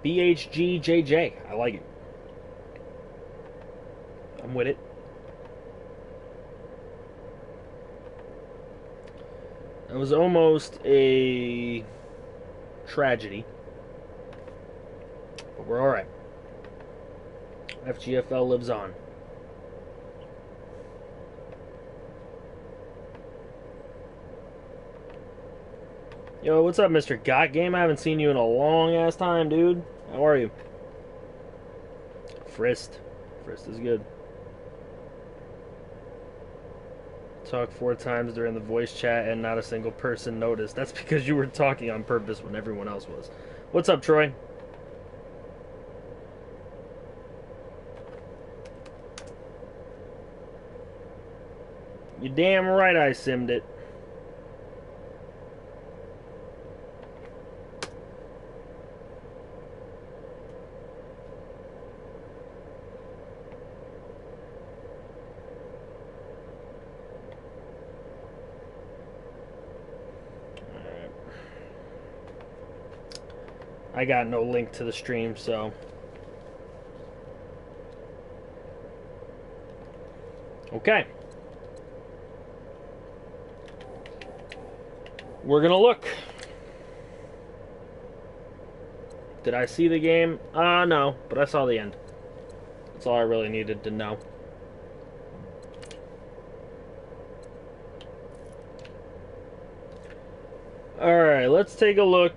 BHGJJ. I like it. I'm with it. It was almost a tragedy, but we're all right. FGFL lives on. Yo, what's up, Mr. Got Game? I haven't seen you in a long-ass time, dude. How are you? Frist. Frist is good. Talk 4 times during the voice chat and not a single person noticed. That's because you were talking on purpose when everyone else was. What's up, Troy? You damn right I simmed it. I got no link to the stream, so okay. We're gonna look. Did I see the game? No, but I saw the end. That's all I really needed to know. Alright, let's take a look.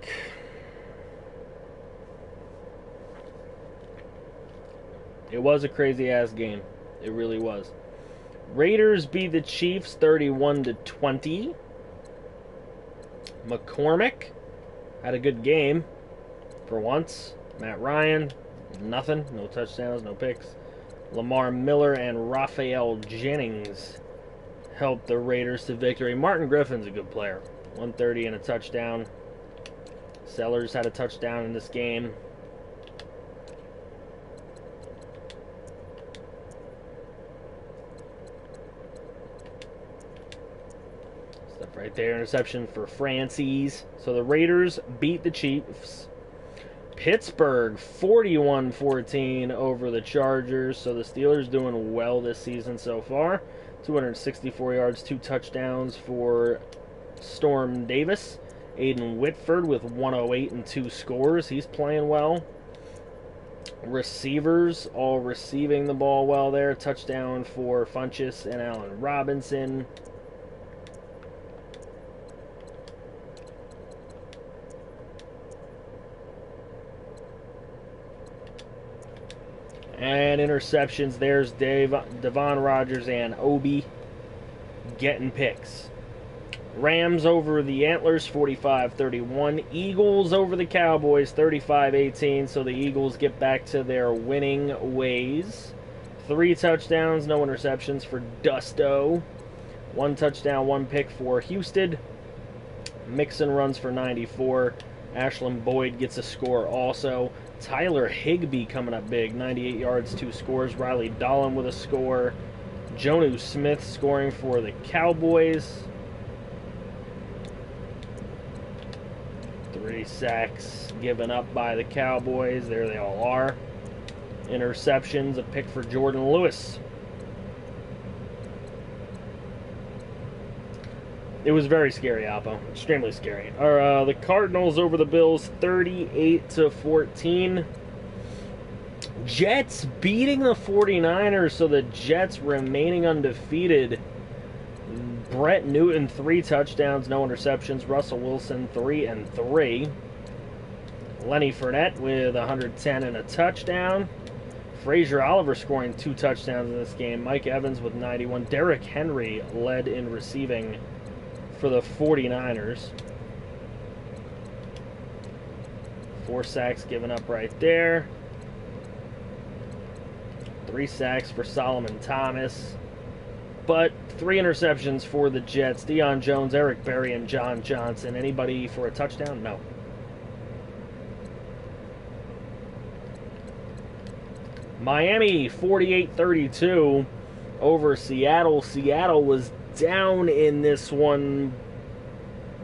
It was a crazy-ass game. It really was. Raiders beat the Chiefs 31-20. McCormick had a good game for once. Matt Ryan, nothing. No touchdowns, no picks. Lamar Miller and Raphael Jennings helped the Raiders to victory. Martin Griffin's a good player. 130 and a touchdown. Sellers had a touchdown in this game. Right there, interception for Francis. So the Raiders beat the Chiefs. Pittsburgh 41-14 over the Chargers. So the Steelers doing well this season so far. 264 yards, 2 touchdowns for Storm Davis. Aiden Whitford with 108 and 2 scores. He's playing well. Receivers all receiving the ball well there. Touchdown for Funchess and Allen Robinson. And interceptions, there's Devon Rogers and Obi getting picks. Rams over the Antlers, 45-31. Eagles over the Cowboys, 35-18. So the Eagles get back to their winning ways. 3 touchdowns, no interceptions for Dusto. 1 touchdown, 1 pick for Houston. Mixon runs for 94. Ashlyn Boyd gets a score also. Tyler Higbee coming up big, 98 yards, 2 scores. Riley Dahlem with a score. Jonnu Smith scoring for the Cowboys. 3 sacks given up by the Cowboys. There they all are. Interceptions, a pick for Jordan Lewis. It was very scary, Alpo. Extremely scary. The Cardinals over the Bills, 38-14. Jets beating the 49ers, so the Jets remaining undefeated. Brett Newton, 3 touchdowns, no interceptions. Russell Wilson, 3 and 3. Lenny Fournette with 110 and a touchdown. Frazier Oliver scoring 2 touchdowns in this game. Mike Evans with 91. Derrick Henry led in receiving for the 49ers. 4 sacks given up right there. 3 sacks for Solomon Thomas. But 3 interceptions for the Jets. Deion Jones, Eric Berry, and John Johnson. Anybody for a touchdown? No. Miami 48-32 over Seattle. Seattle was down in this one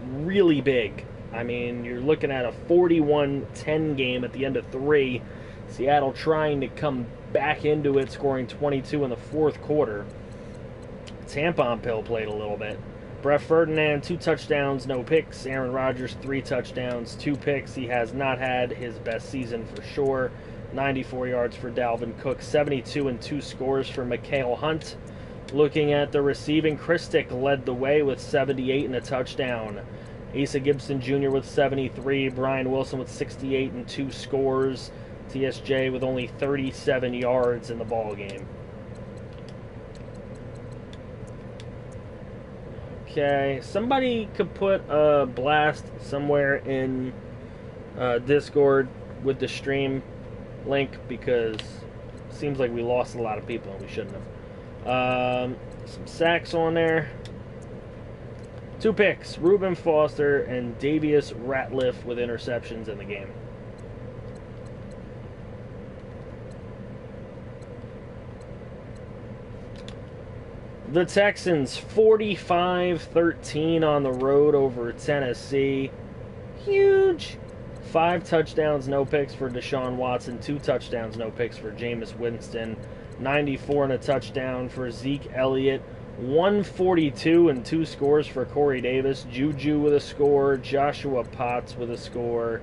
really big. I mean, you're looking at a 41-10 game at the end of 3. Seattle trying to come back into it, scoring 22 in the fourth quarter. Tampon Pill played a little bit. Brett Ferdinand, 2 touchdowns, no picks. Aaron Rodgers, 3 touchdowns, 2 picks. He has not had his best season for sure. 94 yards for Dalvin Cook, 72 and 2 scores for Mikael Hunt. Looking at the receiving, Christic led the way with 78 and a touchdown. Asa Gibson Jr. with 73, Brian Wilson with 68 and 2 scores. TSJ with only 37 yards in the ball game. Okay, somebody could put a blast somewhere in Discord with the stream link, because it seems like we lost a lot of people and we shouldn't have. Some sacks on there. 2 picks, Reuben Foster and Davius Ratliff with interceptions in the game. The Texans 45-13 on the road over Tennessee. Huge. 5 touchdowns, no picks for Deshaun Watson. 2 touchdowns, no picks for Jameis Winston. 94 and a touchdown for Zeke Elliott. 142 and 2 scores for Corey Davis. Juju with a score. Joshua Potts with a score.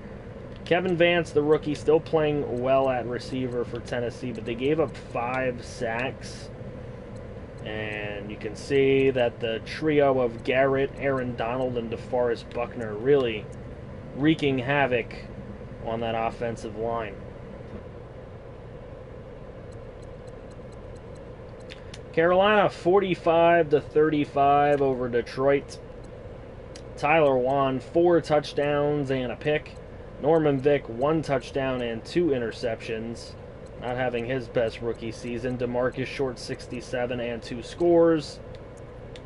Kevin Vance, the rookie, still playing well at receiver for Tennessee, but they gave up 5 sacks. And you can see that the trio of Garrett, Aaron Donald, and DeForest Buckner really wreaking havoc on that offensive line. Carolina 45-35 over Detroit. Tyler Wan, 4 touchdowns and a pick. Norman Vick, 1 touchdown and 2 interceptions. Not having his best rookie season. DeMarcus Short, 67 and 2 scores.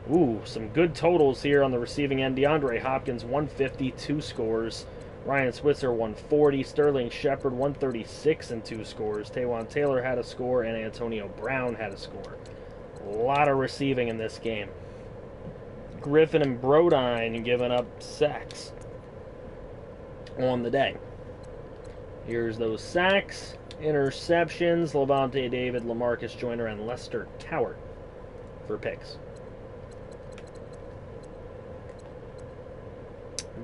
Ooh, some good totals here on the receiving end. DeAndre Hopkins, 150, 2 scores. Ryan Switzer, 140. Sterling Shepard, 136 and 2 scores. Taywan Taylor had a score, and Antonio Brown had a score. A lot of receiving in this game. Griffin and Brodine giving up sacks on the day. Here's those sacks. Interceptions, Levante David, LaMarcus Joyner, and Lester Coward for picks.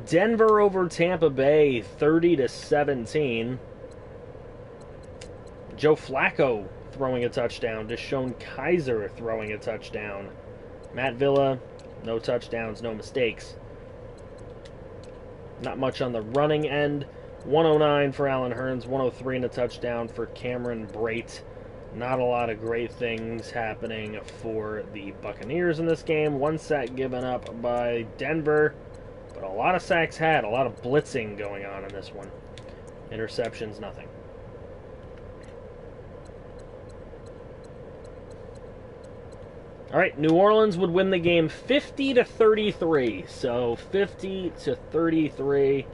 Denver over Tampa Bay, 30-17. Joe Flacco throwing a touchdown. Deshaun Kaiser throwing a touchdown. Matt Villa, no touchdowns, no mistakes. Not much on the running end. 109 for Allen Hurns, 103 and a touchdown for Cameron Brate. Not a lot of great things happening for the Buccaneers in this game. 1 sack given up by Denver, but a lot of sacks had, a lot of blitzing going on in this one. Interceptions, nothing. All right, New Orleans would win the game 50-33. So 50-33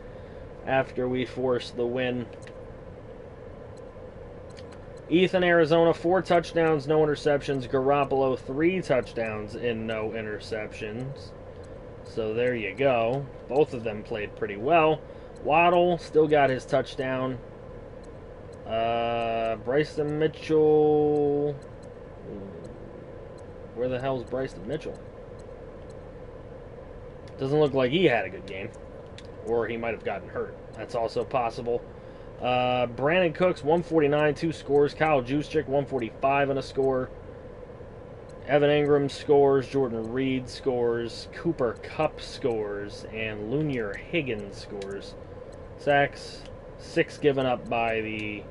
after we force the win. Ethan, Arizona, 4 touchdowns, no interceptions. Garoppolo, 3 touchdowns and no interceptions. So there you go. Both of them played pretty well. Waddle still got his touchdown. Bryson Mitchell. Where the hell's Bryson Mitchell? Doesn't look like he had a good game. Or he might have gotten hurt. That's also possible. Brandon Cooks, 149, 2 scores. Kyle Juszczyk, 145 and a score. Evan Ingram scores. Jordan Reed scores. Cooper Kupp scores. And Lunier Higgins scores. Sacks, 6 given up by the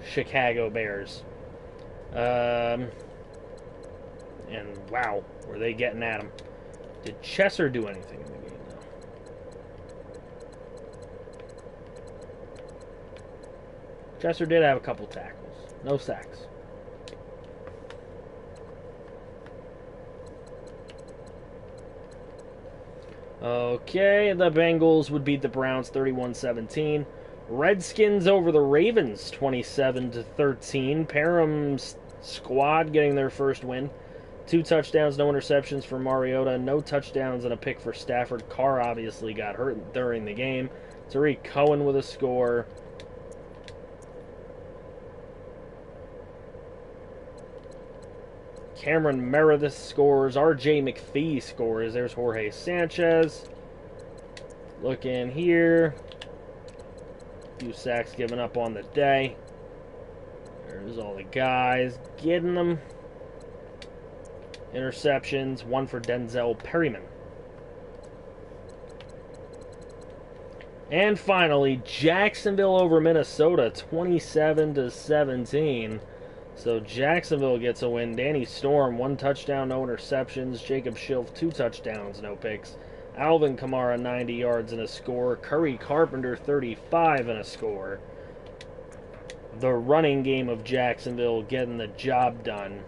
Chicago Bears. And wow, were they getting at him. Did Chesser do anything in the game, though? Chesser did have a couple tackles. No sacks. Okay, the Bengals would beat the Browns 31-17. Redskins over the Ravens 27-13. Parham's squad getting their first win. 2 touchdowns, no interceptions for Mariota, no touchdowns and a pick for Stafford. Carr obviously got hurt during the game. Tariq Cohen with a score. Cameron Meredith scores. RJ McPhee scores. There's Jorge Sanchez. Look in here. A few sacks given up on the day. There's all the guys getting them. Interceptions. 1 for Denzel Perryman. And finally, Jacksonville over Minnesota, 27-17. So Jacksonville gets a win. Danny Storm, 1 touchdown, no interceptions. Jacob Schilf, 2 touchdowns, no picks. Alvin Kamara, 90 yards and a score. Curry Carpenter, 35 and a score. The running game of Jacksonville getting the job done.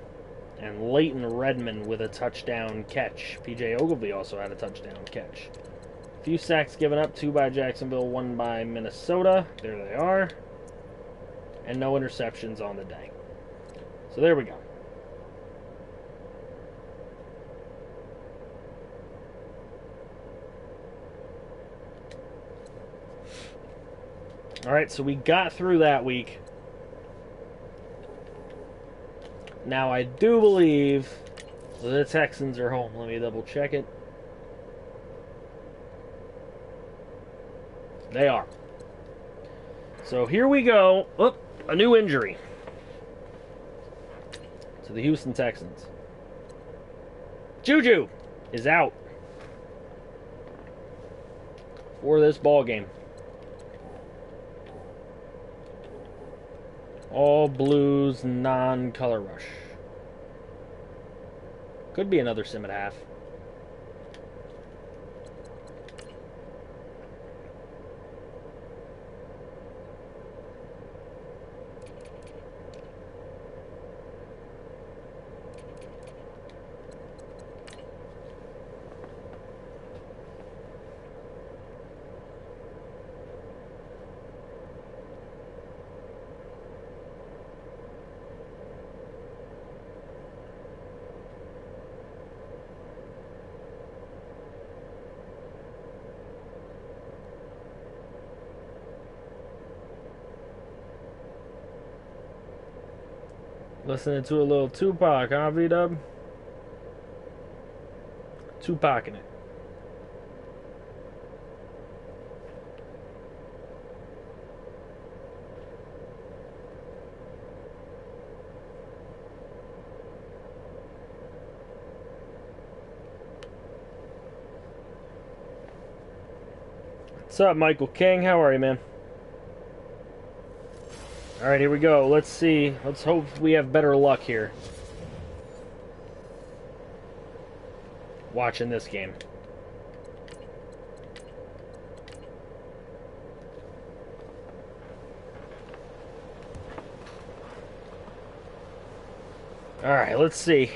And Leighton Redmond with a touchdown catch. PJ Ogilvy also had a touchdown catch. A few sacks given up, 2 by Jacksonville, 1 by Minnesota. There they are. And no interceptions on the day. So there we go. Alright, so we got through that week. Now I do believe the Texans are home. Let me double check it. They are. So here we go. Oh, a new injury to the Houston Texans. Juju is out for this ball game. All Blues, non-color rush. Could be another sim at half. Listening to a little Tupac, huh, V-Dub? Tupac in it. What's up, Michael King? How are you, man? Alright, here we go. Let's see. Let's hope we have better luck here. Watching this game. Alright, let's see.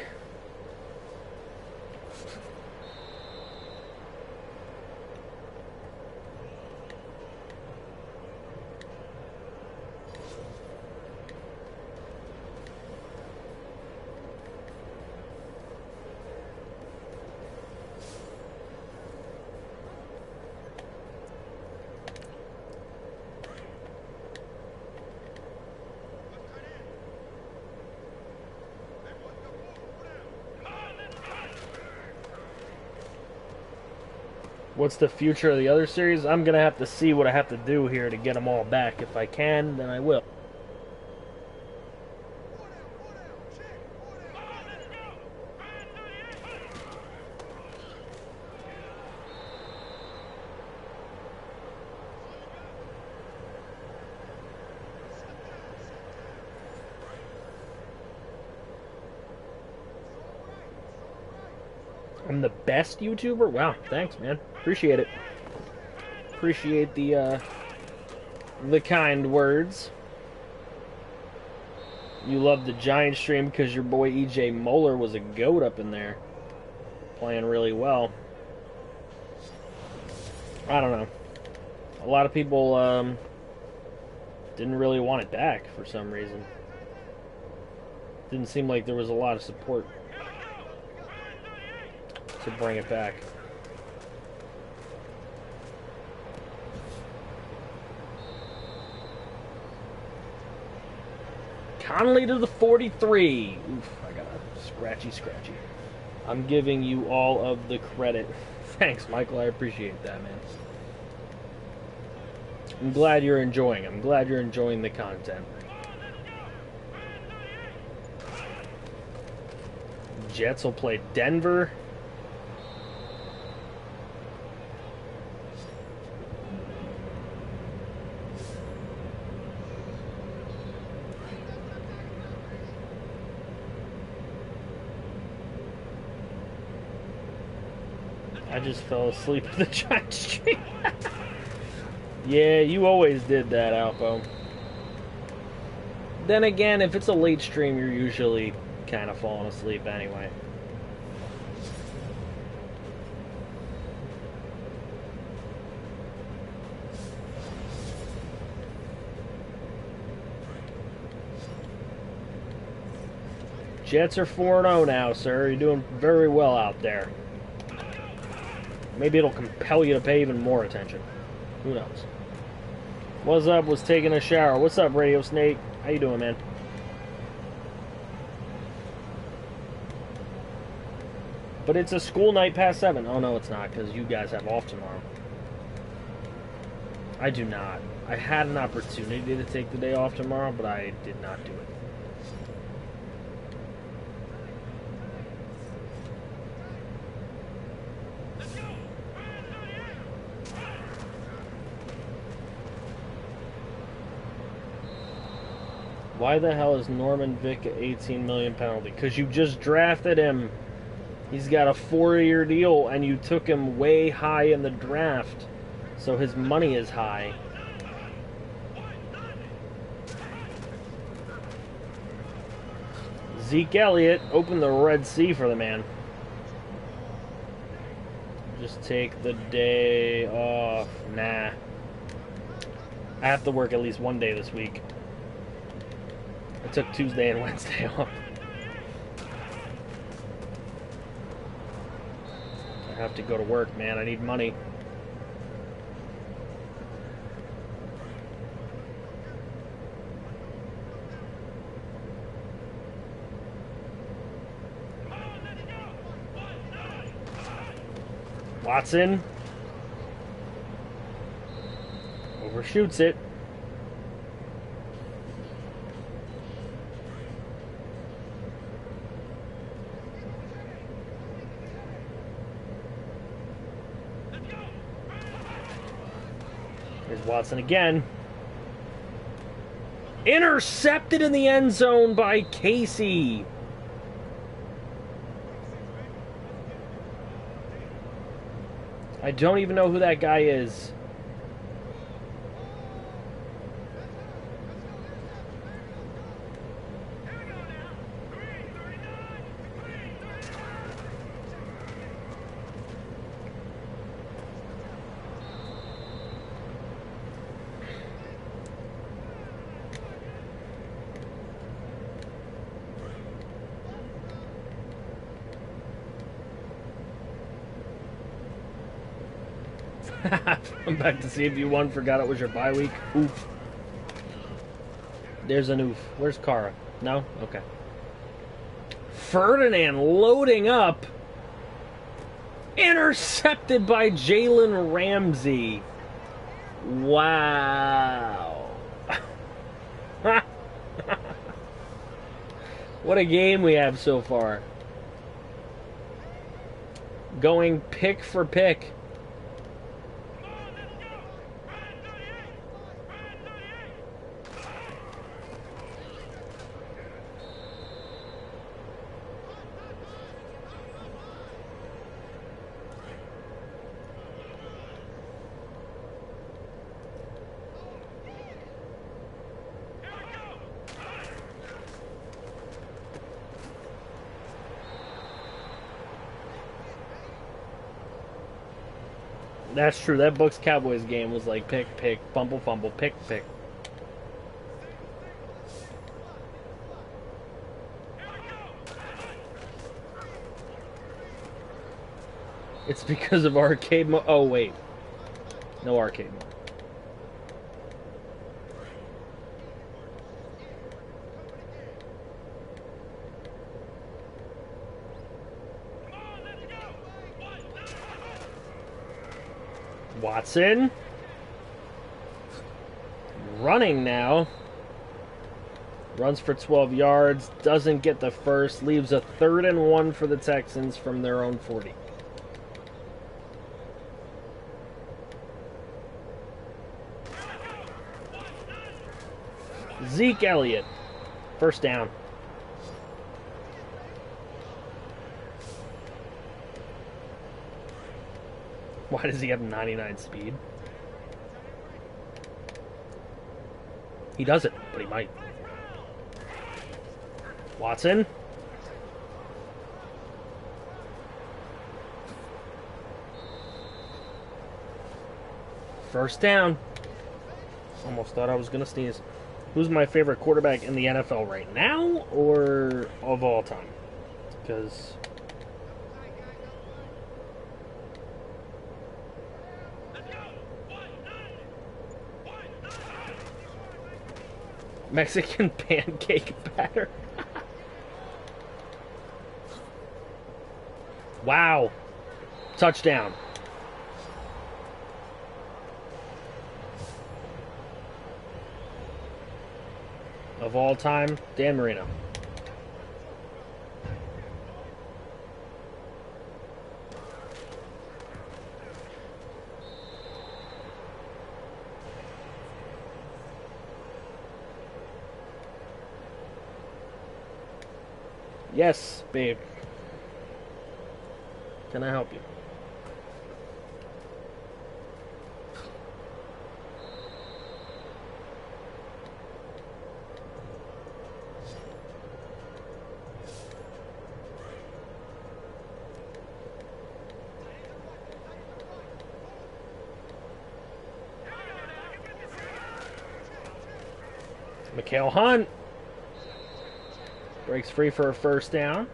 What's the future of the other series? I'm going to have to see what I have to do here to get them all back. If I can, then I will. I'm the best YouTuber? Wow, thanks, man. Appreciate it. Appreciate the kind words. You love the Giant stream because your boy EJ Moeller was a goat up in there. Playing really well. I don't know. A lot of people didn't really want it back for some reason. Didn't seem like there was a lot of support. to bring it back. Conley to the 43. Oof, I got a scratchy. I'm giving you all of the credit. Thanks, Michael. I appreciate that, man. I'm glad you're enjoying. I'm glad you're enjoying the content. Jets will play Denver. I just fell asleep at the Giants stream. Yeah, you always did that, Alpo. Then again, if it's a late stream, you're usually kind of falling asleep anyway. Jets are 4-0 now, sir. You're doing very well out there. Maybe it'll compel you to pay even more attention. Who knows? What's up? Was taking a shower. What's up, Radio Snake? How you doing, man? But it's a school night past 7. Oh, no, it's not, because you guys have off tomorrow. I do not. I had an opportunity to take the day off tomorrow, but I did not do it. Why the hell is Norman Vick an $18 million penalty? Because you just drafted him. He's got a 4-year deal, and you took him way high in the draft, so his money is high. Zeke Elliott opened the Red Sea for the man. Just take the day off. Nah. I have to work at least one day this week. I took Tuesday and Wednesday off. I have to go to work, man. I need money. Watson overshoots it. Here's Watson again. Intercepted in the end zone by Casey. I don't even know who that guy is. I'm back to see if you won. Forgot it was your bye week. Oof. There's an oof. Where's Kara? No? Okay. Ferdinand loading up. Intercepted by Jalen Ramsey. Wow. What a game we have so far. Going pick for pick. That's true. That Bucks-Cowboys game was like pick, pick, fumble, fumble, pick, pick. It's because of arcade mode. Oh, wait. No arcade mode. Watson. Running now. Runs for 12 yards. Doesn't get the first. Leaves a 3rd and 1 for the Texans from their own 40. Zeke Elliott. First down. Why does he have 99 speed? He doesn't, but he might. Watson. First down. Almost thought I was going to sneeze. Who's my favorite quarterback in the NFL right now or of all time? Because Mexican pancake batter. Wow. Touchdown. Of all time, Dan Marino. Yes, babe. Can I help you? Mikael Hunt breaks free for a first down.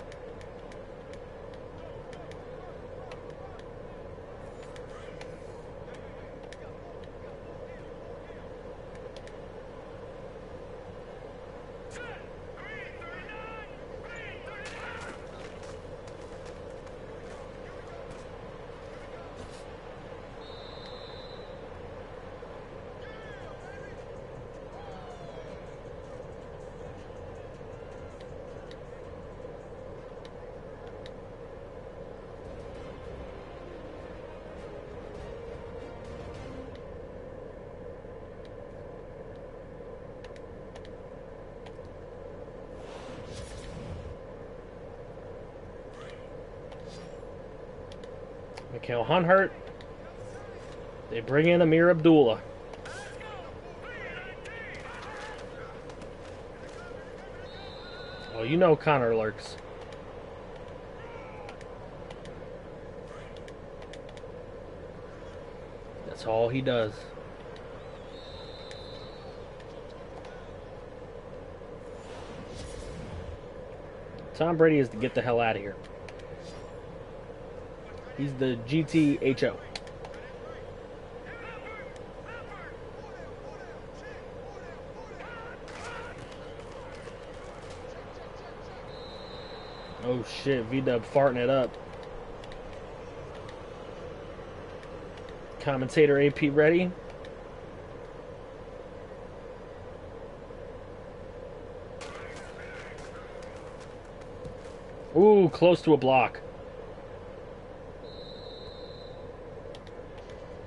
Mikael Hunt hurt. They bring in Amir Abdullah. Oh, you know Connor lurks. That's all he does. Tom Brady is to get the hell out of here. He's the GTHO. Oh shit, V-Dub farting it up. Commentator AP ready? Ooh, close to a block.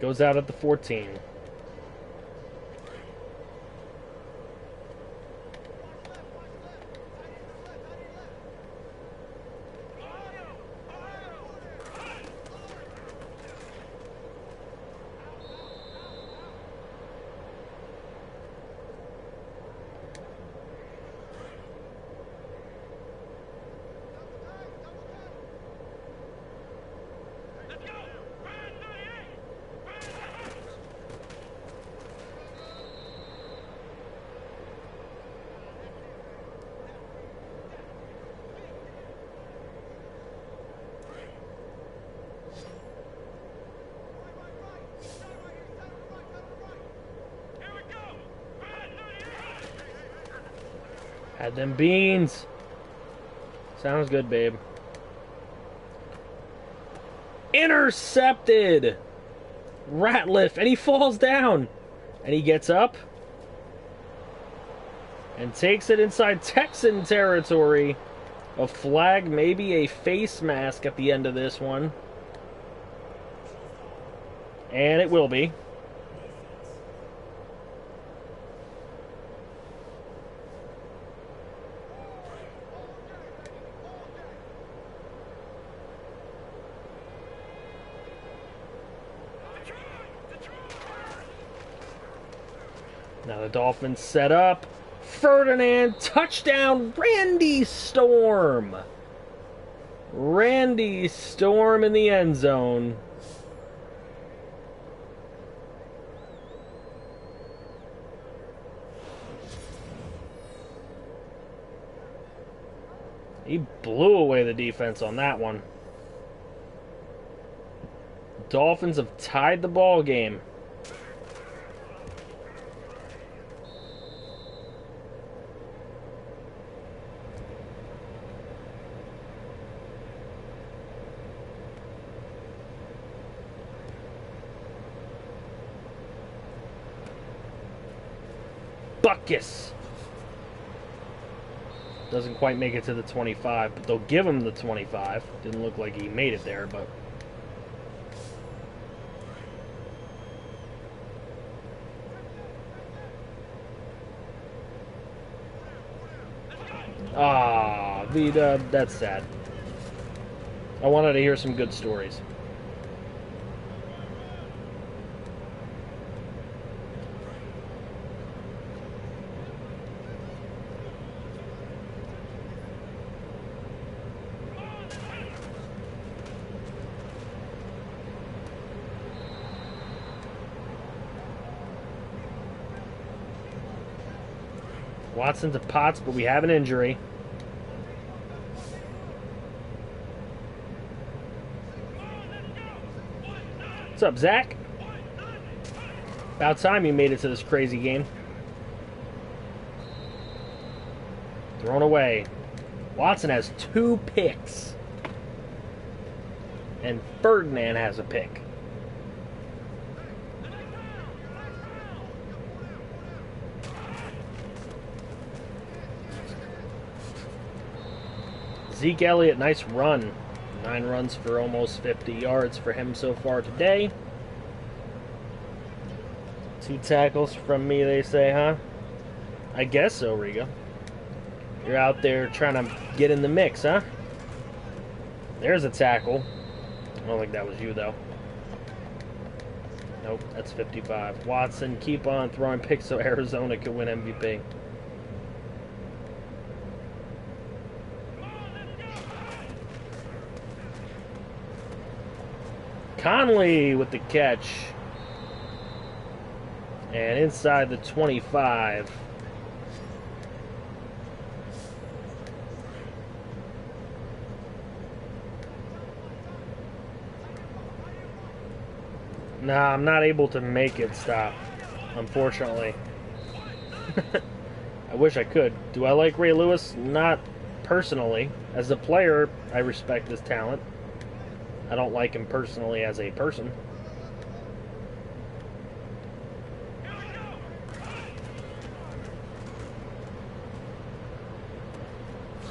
Goes out at the 14. Had them beans. Sounds good, babe. Intercepted. Ratliff, and he falls down. And he gets up. And takes it inside Texan territory. A flag, maybe a face mask at the end of this one. And it will be. Now the Dolphins set up. Ferdinand, touchdown, Randy Storm. Randy Storm in the end zone. He blew away the defense on that one. Dolphins have tied the ball game. Buckus doesn't quite make it to the 25, but they'll give him the 25. Didn't look like he made it there, but V-Dub, that's sad. I wanted to hear some good stories. Watson to Potts, but we have an injury. What's up, Zach? About time you made it to this crazy game. Thrown away. Watson has 2 picks. And Ferdinand has a pick. Zeke Elliott, nice run. 9 runs for almost 50 yards for him so far today. 2 tackles from me, they say, huh? I guess so, Riga. You're out there trying to get in the mix, huh? There's a tackle. I don't think that was you, though. Nope, that's 55. Watson, keep on throwing picks so Arizona could win MVP. Conley with the catch. And inside the 25. Nah, I'm not able to make it stop, unfortunately. I wish I could. Do I like Ray Lewis? Not personally. As a player, I respect his talent. I don't like him personally as a person.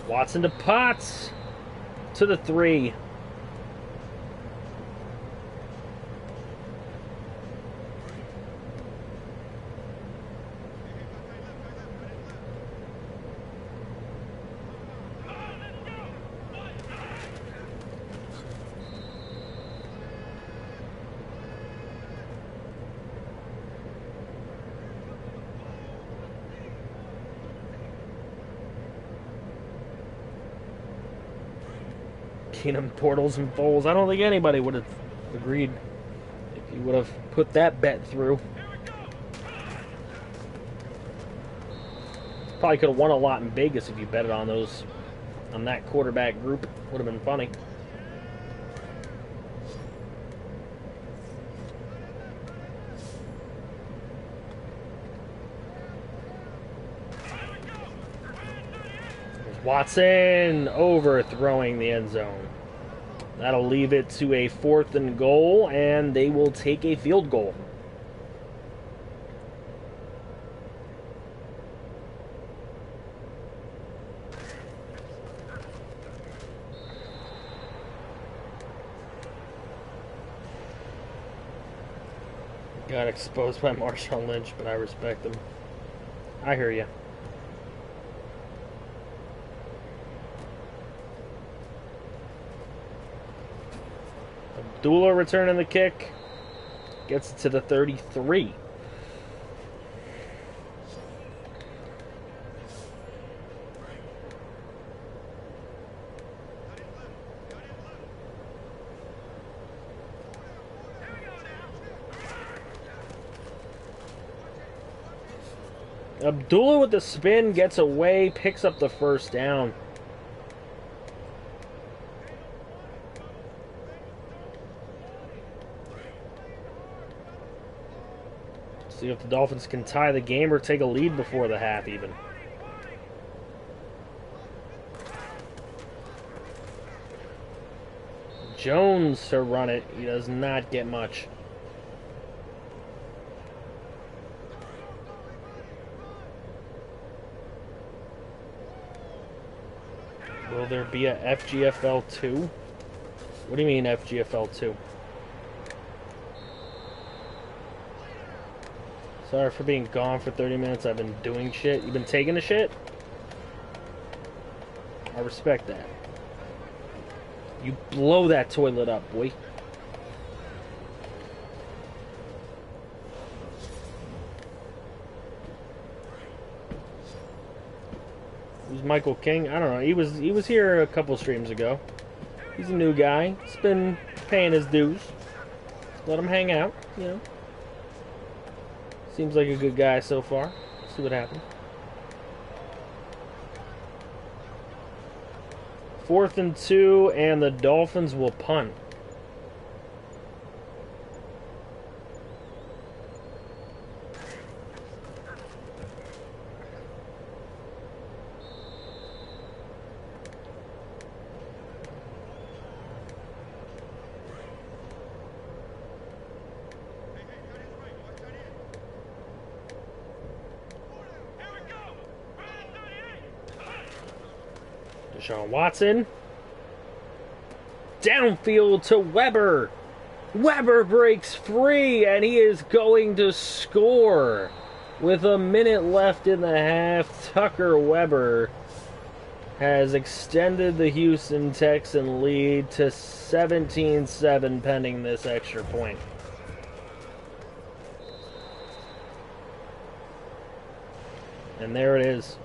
Watson to Potts. To the 3. Keenum, Portals, and Foles. I don't think anybody would have agreed if you would have put that bet through. Probably could have won a lot in Vegas if you bet it on those, on that quarterback group. Would have been funny. Watson overthrowing the end zone. That'll leave it to a 4th and goal, and they will take a field goal. Got exposed by Marshawn Lynch, but I respect him. I hear ya. Abdullah returning the kick. Gets it to the 33. Abdullah with the spin gets away, picks up the first down. See if the Dolphins can tie the game or take a lead before the half even. Jones to run it. He does not get much. Will there be a FGFL 2? What do you mean FGFL 2? Sorry for being gone for 30 minutes. I've been doing shit. You've been taking a shit? I respect that. You blow that toilet up, boy. Who's Michael King? I don't know. He was here a couple streams ago. He's a new guy. He's been paying his dues. Let him hang out, you know. Seems like a good guy so far. See what happens. 4th and 2, and the Dolphins will punt. Deshaun Watson. Downfield to Weber. Weber breaks free, and he is going to score. With a minute left in the half, Tucker Weber has extended the Houston Texan lead to 17-7 pending this extra point. And there it is.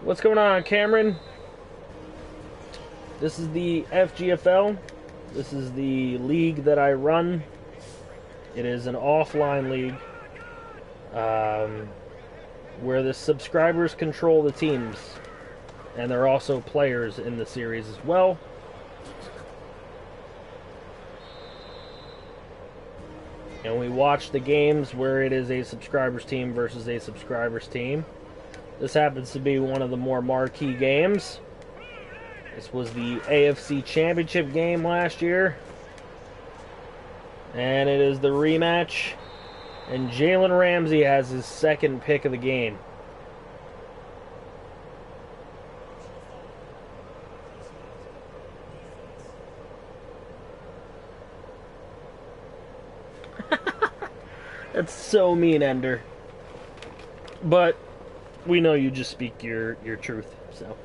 What's going on, Cameron? This is the FGFL. This is the league that I run. It is an offline league where the subscribers control the teams. And there are also players in the series as well. And we watch the games where it is a subscribers team versus a subscribers team. This happens to be one of the more marquee games. This was the AFC Championship game last year. And it is the rematch. And Jalen Ramsey has his second pick of the game. That's so mean, Ender. But we know you just speak your truth, so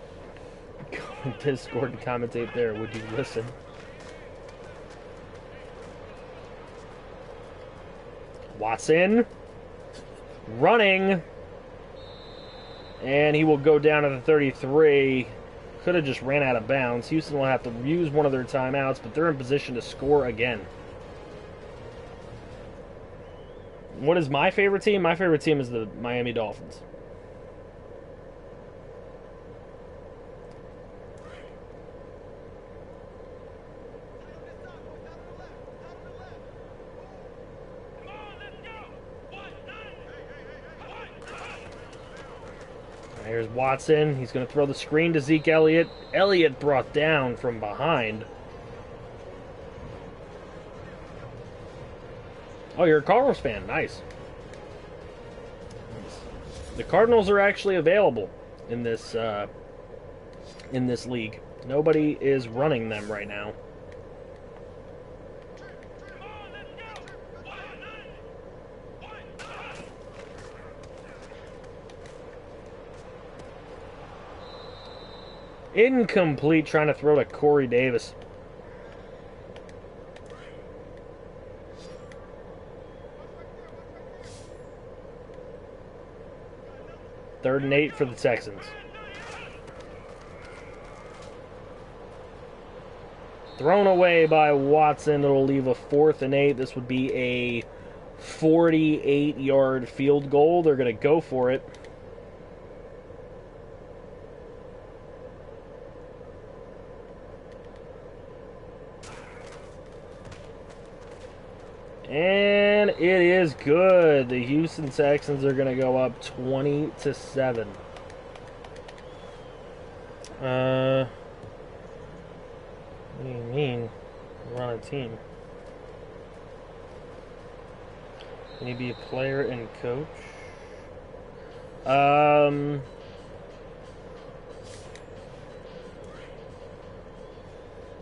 go on Discord and commentate there. Would you listen? Watson running. And he will go down to the 33. Could have just ran out of bounds. Houston will have to use one of their timeouts, but they're in position to score again. What is my favorite team? My favorite team is the Miami Dolphins. Here's Watson. He's going to throw the screen to Zeke Elliott. Elliott brought down from behind. Oh, you're a Cardinals fan. Nice. The Cardinals are actually available in this league. Nobody is running them right now. Incomplete, trying to throw to Corey Davis. Third and 8 for the Texans. Thrown away by Watson. It'll leave a 4th and 8. This would be a 48-yard field goal. They're going to go for it. And it is good. The Houston Texans are going to go up 20-7. What do you mean? We're on a team. Maybe a player and coach.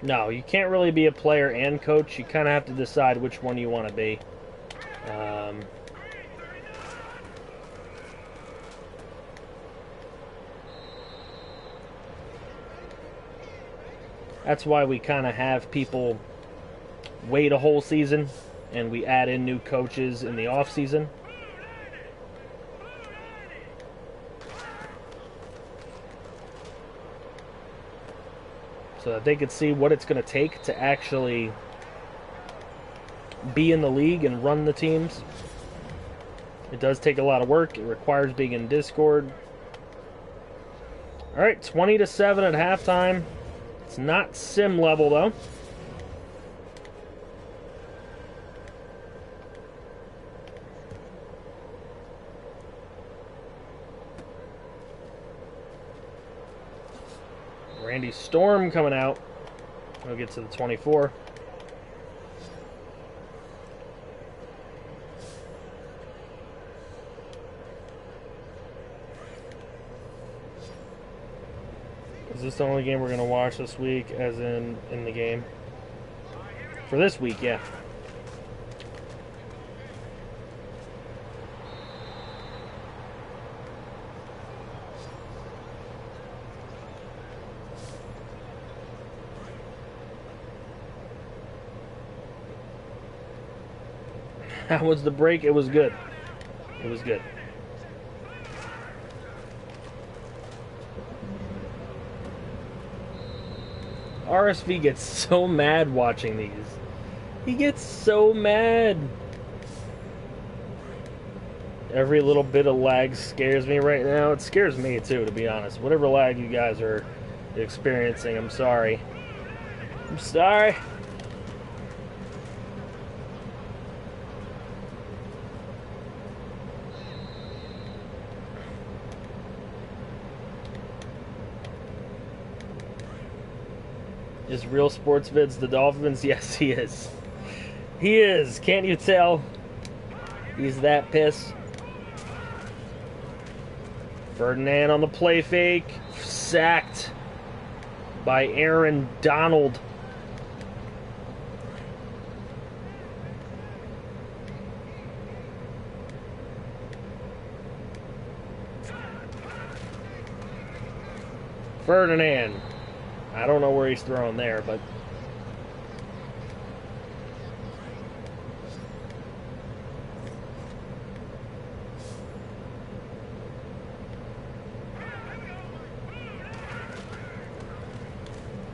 No, you can't really be a player and coach. You kind of have to decide which one you want to be. That's why we kind of have people wait a whole season, and we add in new coaches in the off season. So that they could see what it's going to take to actually be in the league and run the teams. It does take a lot of work. It requires being in Discord. All right, 20-7 at halftime. It's not sim level, though. Randy Storm coming out. We'll get to the 24. Is this the only game we're going to watch this week, as in the game? For this week, yeah. How was the break? It was good. It was good. RSV gets so mad watching these. He gets so mad. Every little bit of lag scares me right now. It scares me too, to be honest. Whatever lag you guys are experiencing, I'm sorry. I'm sorry. Is Real Sports Vids the Dolphins? Yes, he is. He is. Can't you tell? He's that pissed. Ferdinand on the play fake. Sacked by Aaron Donald. Ferdinand. I don't know where he's throwing there, but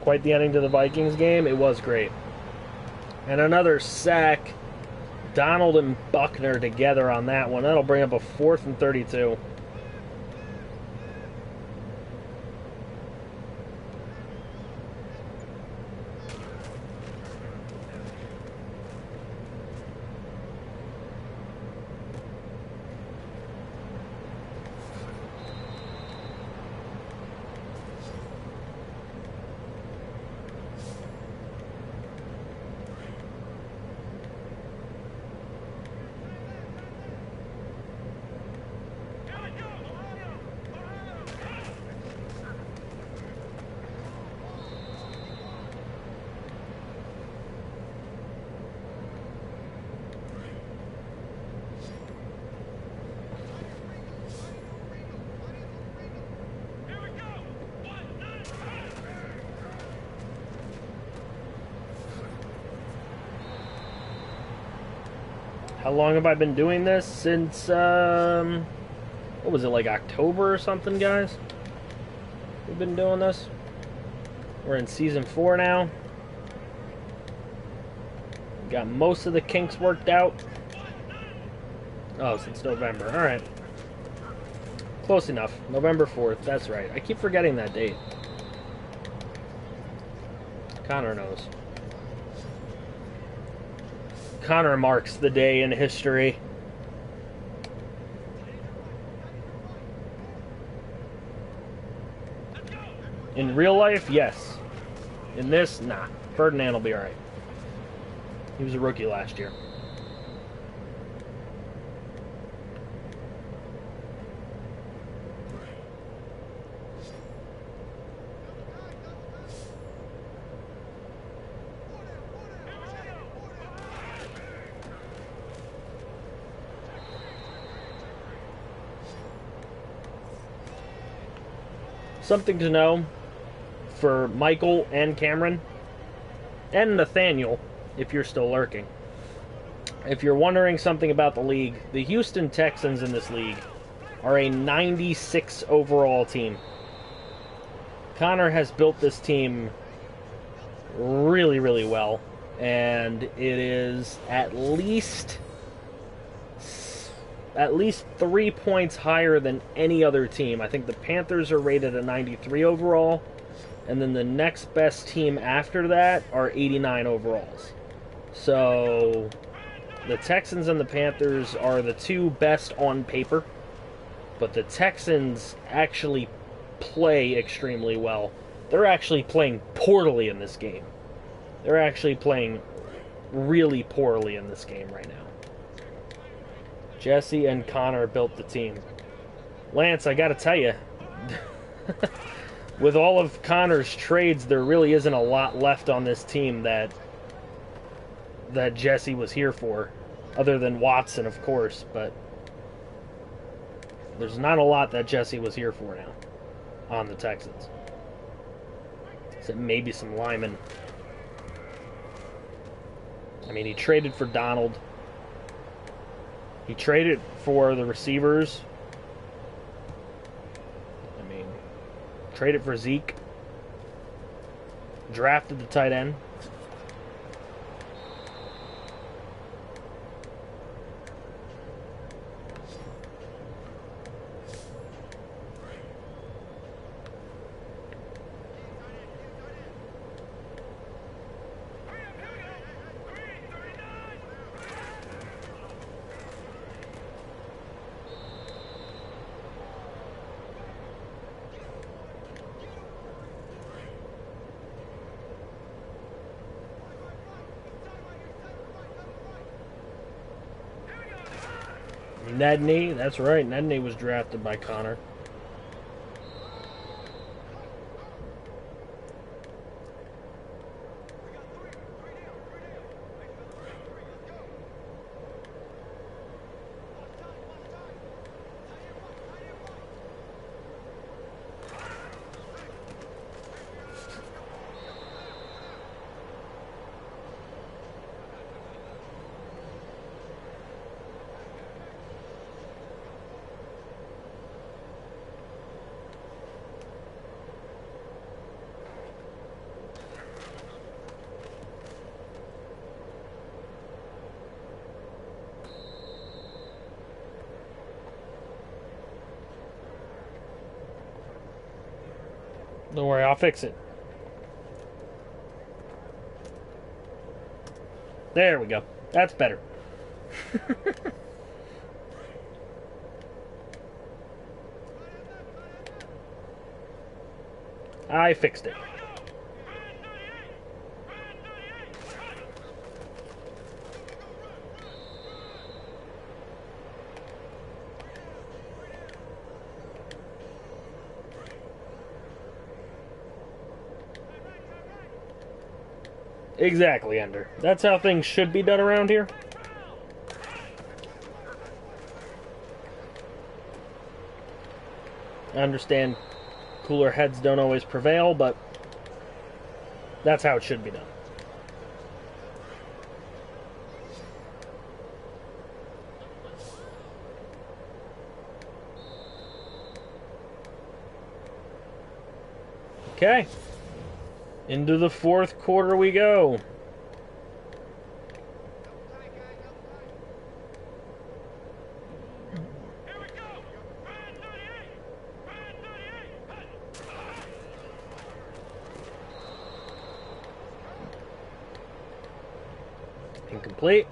quite the ending to the Vikings game. It was great. And another sack. Donald and Buckner together on that one. That'll bring up a 4th and 32. How long have I been doing this? Since, what was it, like October or something, guys? We've been doing this. We're in Season 4 now. Got most of the kinks worked out. Oh, since November. Alright. Close enough. November 4th, that's right. I keep forgetting that date. Connor knows. Connor marks the day in history. In real life, yes. In this, nah. Ferdinand will be alright. He was a rookie last year. Something to know for Michael and Cameron and Nathaniel, if you're still lurking. If you're wondering something about the league, the Houston Texans in this league are a 96 overall team. Connor has built this team really, really well, and it is at least 3 points higher than any other team. I think the Panthers are rated a 93 overall, and then the next best team after that are 89 overalls. So the Texans and the Panthers are the two best on paper, but the Texans actually play extremely well. They're actually playing poorly in this game. They're actually playing really poorly in this game right now. Jesse and Connor built the team. Lance, I gotta tell you, with all of Connor's trades, there really isn't a lot left on this team that Jesse was here for, other than Watson, of course, but there's not a lot that Jesse was here for now on the Texans. Except maybe some linemen. I mean, he traded for Donald. He traded for the receivers. I mean, traded for Zeke. Drafted the tight end. Nedney, that's right. Nedney was drafted by Connor. Don't worry, I'll fix it. There we go. That's better. I fixed it. Exactly, Ender. That's how things should be done around here. I understand cooler heads don't always prevail, but that's how it should be done. Okay. Into the fourth quarter we go. Incomplete.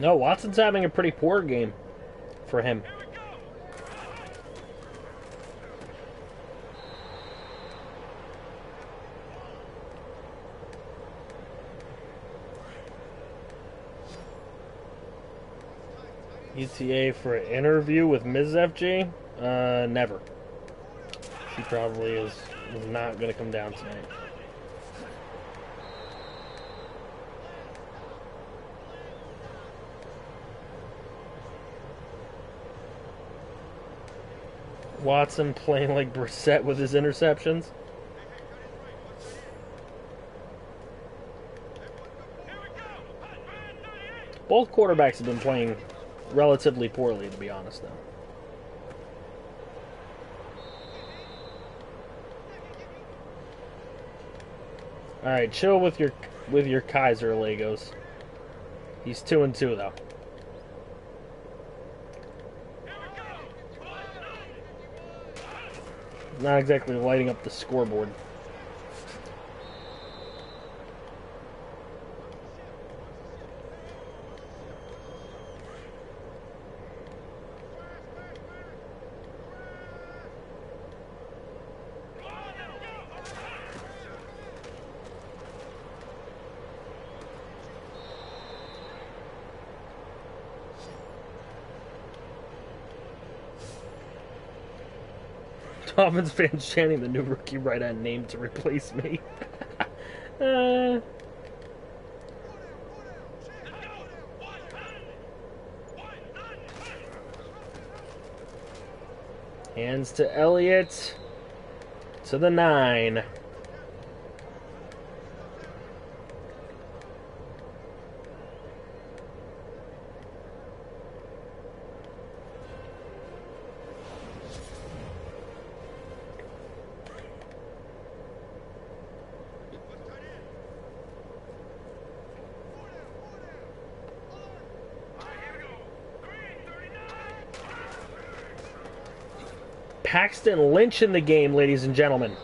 No, Watson's having a pretty poor game for him. ETA for an interview with Ms. FG? Never. She probably is not going to come down tonight. Watson playing like Brissett with his interceptions. Both quarterbacks have been playing relatively poorly, to be honest, though. All right, chill with your Kaiser Legos. He's 2-2 though. Not exactly lighting up the scoreboard. Dolphins fans chanting the new rookie right on name to replace me. Hands to Elliott. To the 9. Paxton Lynch in the game, ladies and gentlemen.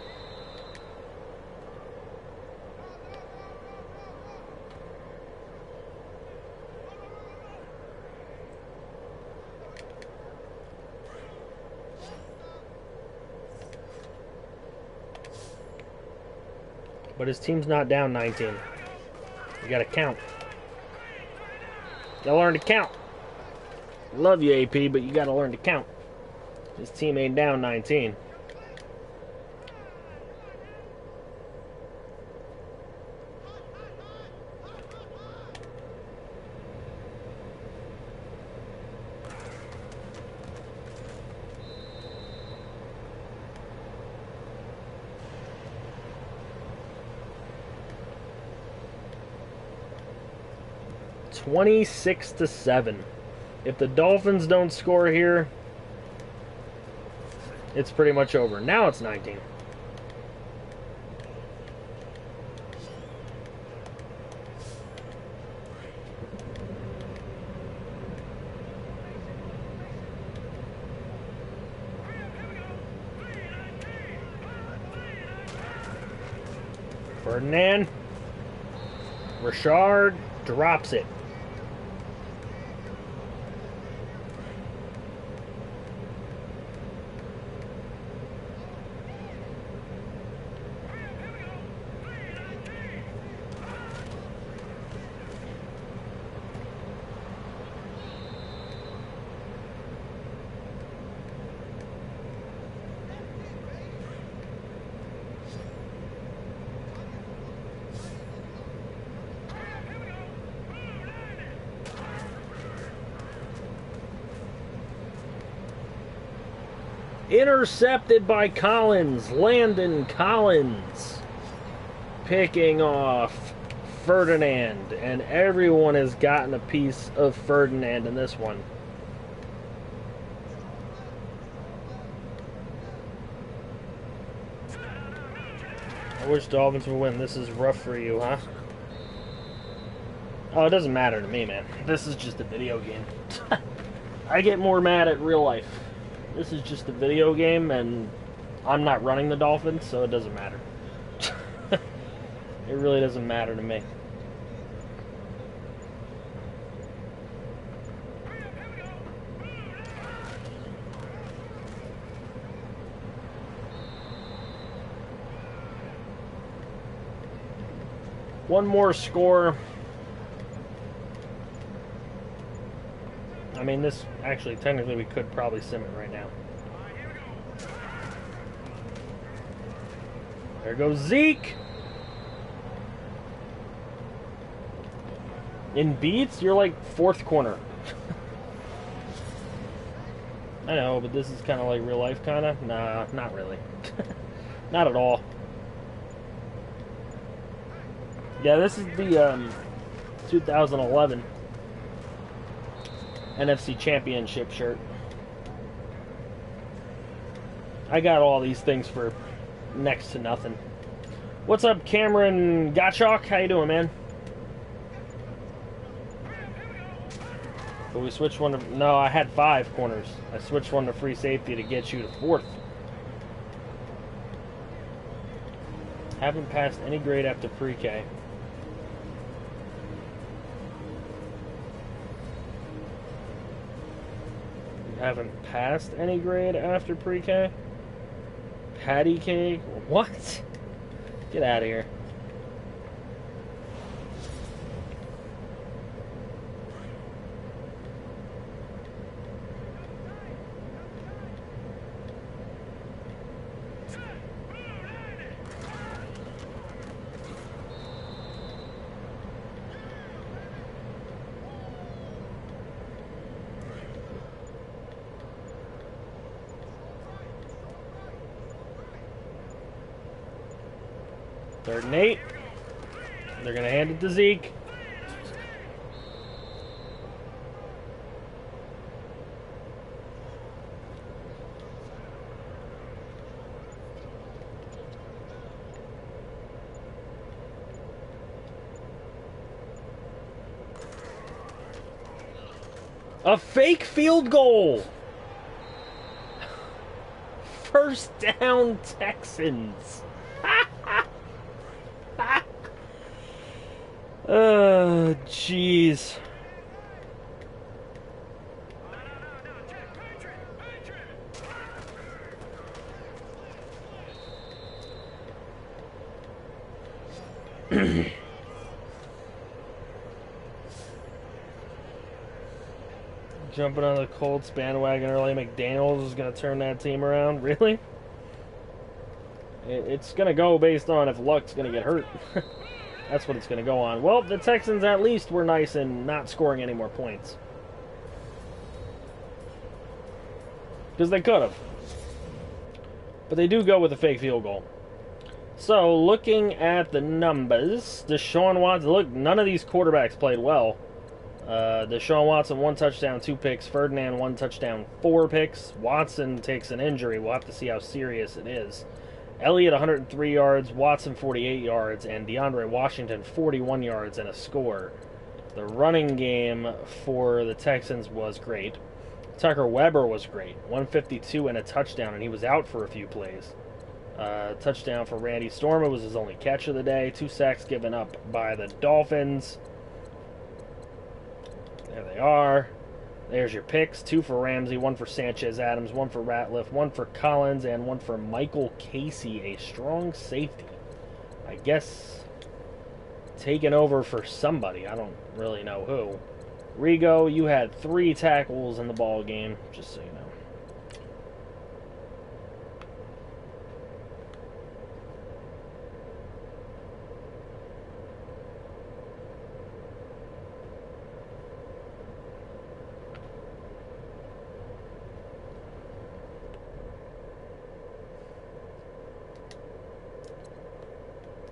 But his team's not down 19. You gotta count. You gotta learn to count. Love you, AP, but you gotta learn to count. His team ain't down 19. 26-7. If the Dolphins don't score here, it's pretty much over. Now it's 19. Ferdinand. Richard drops it. Intercepted by Collins. Landon Collins picking off Ferdinand, and everyone has gotten a piece of Ferdinand in this one. I wish Dolphins would win. This is rough for you, huh? Oh, it doesn't matter to me, man. This is just a video game. I get more mad at real life. This is just a video game, and I'm not running the Dolphins, so it doesn't matter. It really doesn't matter to me. One more score. I mean, this, actually, technically, we could probably sim it right now. There goes Zeke. In beats, you're like fourth corner. I know, but this is kind of like real life, kind of. Nah, not really. Not at all. Yeah, this is the 2011 NFC Championship shirt. I got all these things for next to nothing. What's up, Cameron Gottschalk? How you doing, man? But we switched one to... No, I had 5 corners. I switched one to free safety to get you to 4th. Haven't passed any grade after pre-K. Haven't passed any grade after pre-K? Patty cake? What? Get out of here. Third and 8. They're going to hand it to Zeke. A fake field goal. First down, Texans. Oh, jeez. Jumping on the Colts bandwagon early. McDaniels is going to turn that team around. Really? It's going to go based on if Luck's going to get hurt. That's what it's going to go on. Well, the Texans at least were nice in not scoring any more points. Because they could have. But they do go with a fake field goal. So, looking at the numbers, Deshaun Watson, look, none of these quarterbacks played well. Deshaun Watson, 1 touchdown, 2 picks. Ferdinand, 1 touchdown, 4 picks. Watson takes an injury. We'll have to see how serious it is. Elliott, 103 yards. Watson, 48 yards. And DeAndre Washington, 41 yards and a score. The running game for the Texans was great. Tucker Weber was great. 152 and a touchdown, and he was out for a few plays. Touchdown for Randy Storm. It was his only catch of the day. 2 sacks given up by the Dolphins. There they are. There's your picks. 2 for Ramsey, 1 for Sanchez Adams, 1 for Ratliff, 1 for Collins, and 1 for Michael Casey, a strong safety. I guess taking over for somebody. I don't really know who. Rigo, you had 3 tackles in the ball game, just so you know.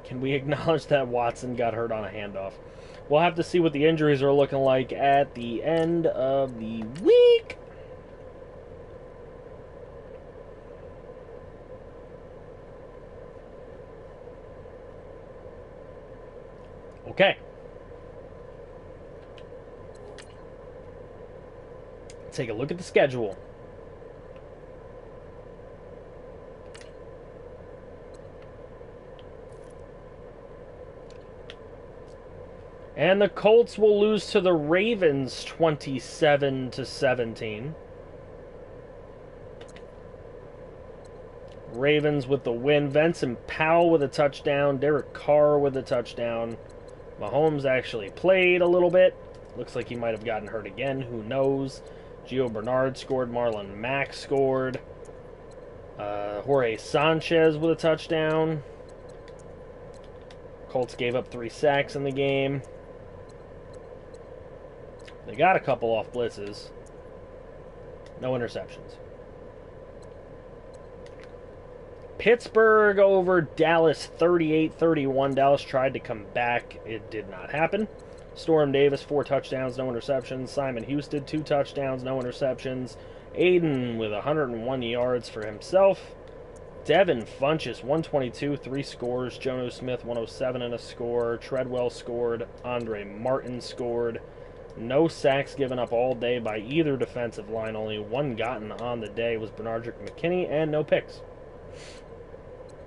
Can we acknowledge that Watson got hurt on a handoff? We'll have to see what the injuries are looking like at the end of the week. Okay. Take a look at the schedule. And the Colts will lose to the Ravens 27-17. Ravens with the win. Vincent Powell with a touchdown. Derek Carr with a touchdown. Mahomes actually played a little bit. Looks like he might have gotten hurt again. Who knows? Gio Bernard scored. Marlon Mack scored. Jorge Sanchez with a touchdown. Colts gave up 3 sacks in the game. They got a couple off blitzes. No interceptions. Pittsburgh over Dallas 38-31. Dallas tried to come back. It did not happen. Storm Davis, 4 touchdowns, no interceptions. Simon Houston, 2 touchdowns, no interceptions. Aiden with 101 yards for himself. Devin Funchess, 122, 3 scores. Jono Smith, 107 and a score. Treadwell scored. Andre Martin scored. No sacks given up all day by either defensive line. Only 1 gotten on the day was Bernardrick McKinney, and no picks.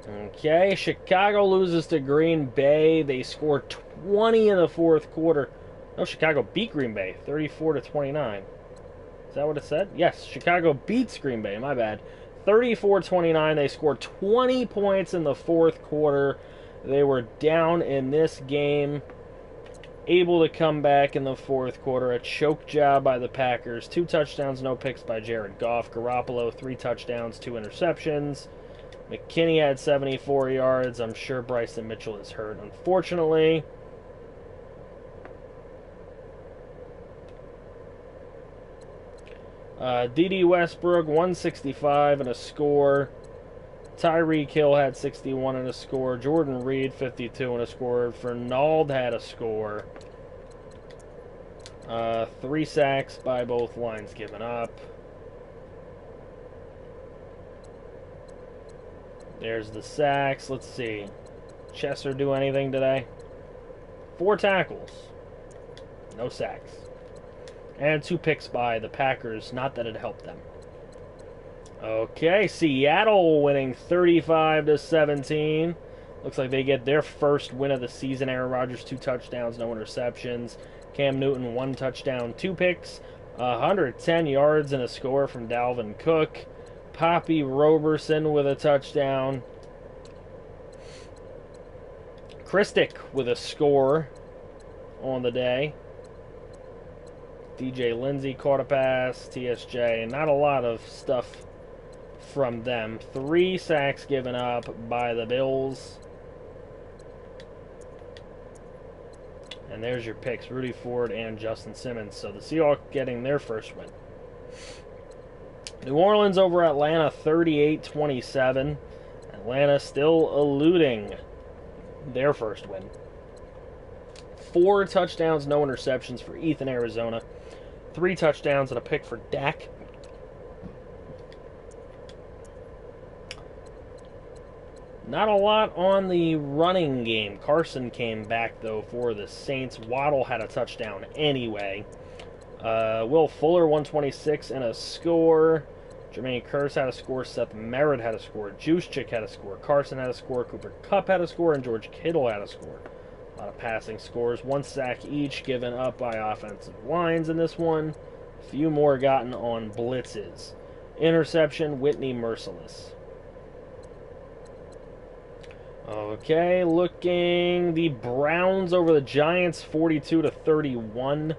Okay, Chicago loses to Green Bay. They scored 20 in the 4th quarter. No, Chicago beat Green Bay, 34-29. Is that what it said? Yes, Chicago beats Green Bay, my bad. 34-29. They scored 20 points in the 4th quarter. They were down in this game. Able to come back in the 4th quarter. A choke job by the Packers. 2 touchdowns, no picks by Jared Goff. Garoppolo, 3 touchdowns, 2 interceptions. McKinney had 74 yards. I'm sure Bryson Mitchell is hurt, unfortunately. D.D. Westbrook, 165 and a score. Tyreek Hill had 61 and a score. Jordan Reed, 52 and a score. Fernald had a score. 3 sacks by both lines given up. There's the sacks. Let's see. Chester do anything today? 4 tackles. No sacks. And 2 picks by the Packers. Not that it helped them. Okay, Seattle winning 35-17. Looks like they get their first win of the season. Aaron Rodgers, 2 touchdowns, no interceptions. Cam Newton, 1 touchdown, 2 picks. 110 yards and a score from Dalvin Cook. Poppy Roberson with a touchdown. Christic with a score on the day. DJ Lindsey caught a pass. TSJ, not a lot of stuff from them. 3 sacks given up by the Bills. And there's your picks, Rudy Ford and Justin Simmons. So the Seahawks getting their first win. New Orleans over Atlanta, 38-27. Atlanta still eluding their first win. 4 touchdowns, no interceptions for Ethan, Arizona. 3 touchdowns and a pick for Dak. Not a lot on the running game. Carson came back, though, for the Saints. Waddle had a touchdown anyway. Will Fuller, 126 and a score. Jermaine Kearse had a score. Seth Merritt had a score. Juszczyk had a score. Carson had a score. Cooper Kupp had a score. And George Kittle had a score. A lot of passing scores. 1 sack each given up by offensive lines in this one. A few more gotten on blitzes. Interception, Whitney Merciless. Okay, looking the Browns over the Giants, 42-31.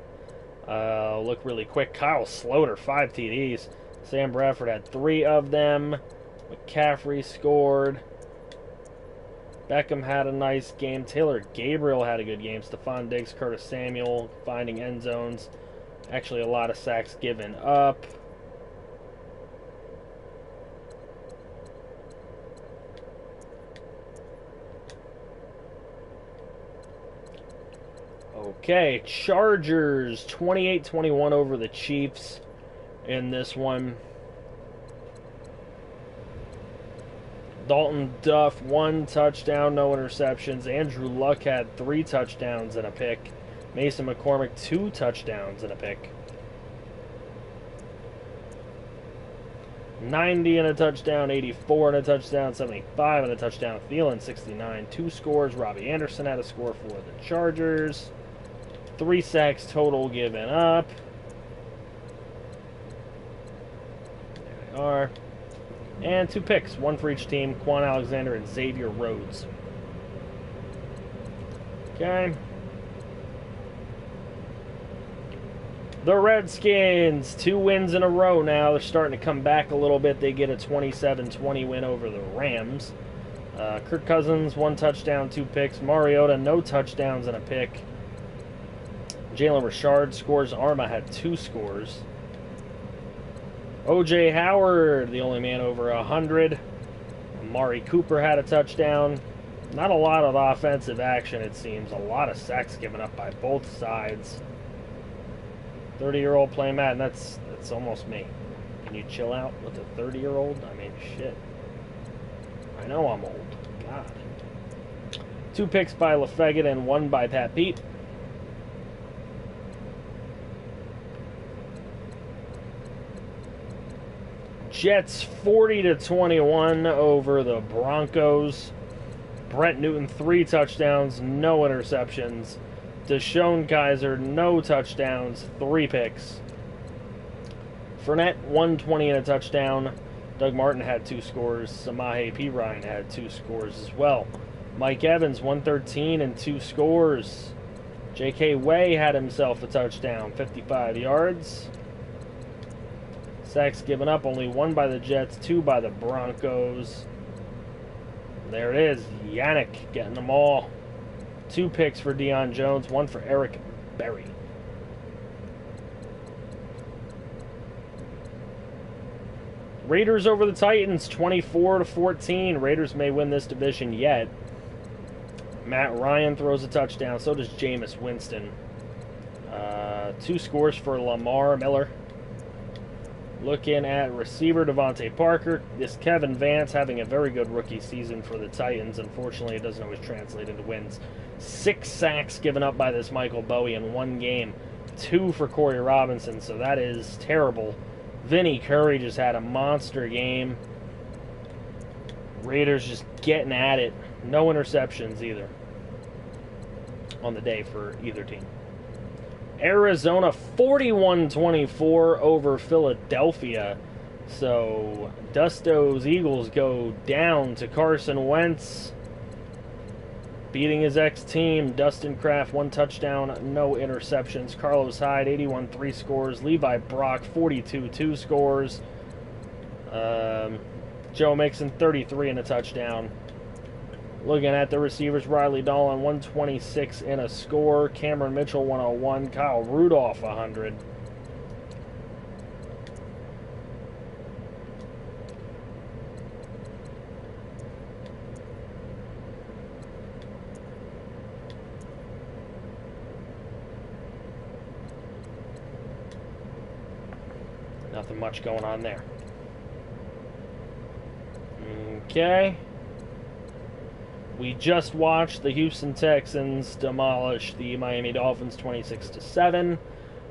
Look really quick. Kyle Sloter, 5 TDs. Sam Bradford had 3 of them. McCaffrey scored. Beckham had a nice game. Taylor Gabriel had a good game. Stephon Diggs, Curtis Samuel finding end zones. Actually, a lot of sacks given up. Okay, Chargers 28-21 over the Chiefs in this one. Dalton Duff, 1 touchdown, no interceptions. Andrew Luck had 3 touchdowns and a pick. Mason McCormick, 2 touchdowns and a pick. 90 and a touchdown, 84 and a touchdown, 75 and a touchdown. Thielen, 69, 2 scores. Robbie Anderson had a score for the Chargers. 3 sacks total given up. There they are. And 2 picks, 1 for each team. Quan Alexander and Xavier Rhodes. Okay. The Redskins, 2 wins in a row now. They're starting to come back a little bit. They get a 27-20 win over the Rams. Kirk Cousins, 1 touchdown, 2 picks. Mariota, no touchdowns and a pick. Jalen Richard scores. Arma had 2 scores. O.J. Howard, the only man over 100. Amari Cooper had a touchdown. Not a lot of offensive action, it seems. A lot of sacks given up by both sides. 30-year-old playing Madden, that's almost me. Can you chill out with a 30-year-old? I mean, shit. I know I'm old. God. 2 picks by LaFeggett and 1 by Pat Pete. Jets 40-21 over the Broncos. Brett Newton, 3 touchdowns, no interceptions. Deshaun Kaiser, no touchdowns, 3 picks. Fournette, 120 and a touchdown. Doug Martin had 2 scores. Samaje Perine had 2 scores as well. Mike Evans, 113 and 2 scores. J.K. Way had himself a touchdown, 55 yards. Sacks given up, only 1 by the Jets, 2 by the Broncos. There it is, Yannick getting them all. 2 picks for Deion Jones, 1 for Eric Berry. Raiders over the Titans, 24-14. Raiders may win this division yet. Matt Ryan throws a touchdown, so does Jameis Winston. 2 scores for Lamar Miller. Looking at receiver Devontae Parker. This Kevin Vance having a very good rookie season for the Titans. Unfortunately, it doesn't always translate into wins. 6 sacks given up by this Michael Bowie in 1 game. 2 for Corey Robinson, so that is terrible. Vinny Curry just had a monster game. Raiders just getting at it. No interceptions either on the day for either team. Arizona 41-24 over Philadelphia. So Dusto's Eagles go down to Carson Wentz, beating his ex-team. Dustin Kraft, 1 touchdown, no interceptions. Carlos Hyde, 81, 3 scores. Levi Brock, 42, 2 scores. Joe Mixon, 33 and a touchdown. Looking at the receivers, Riley Dolan, 126 and a score. Cameron Mitchell, 101. Kyle Rudolph, 100. Nothing much going on there. Okay. We just watched the Houston Texans demolish the Miami Dolphins 26-7.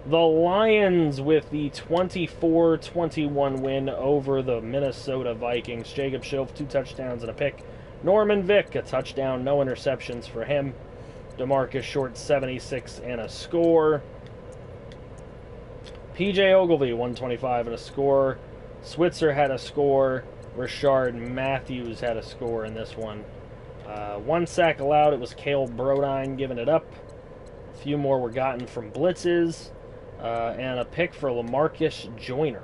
The Lions with the 24-21 win over the Minnesota Vikings. Jacob Schilf, 2 touchdowns and a pick. Norman Vick, a touchdown, no interceptions for him. DeMarcus Short, 76 and a score. PJ Ogilvy, 125 and a score. Switzer had a score. Rashard Matthews had a score in this one. 1 sack allowed. It was Cale Brodine giving it up. A few more were gotten from blitzes. And a pick for LaMarcus Joyner.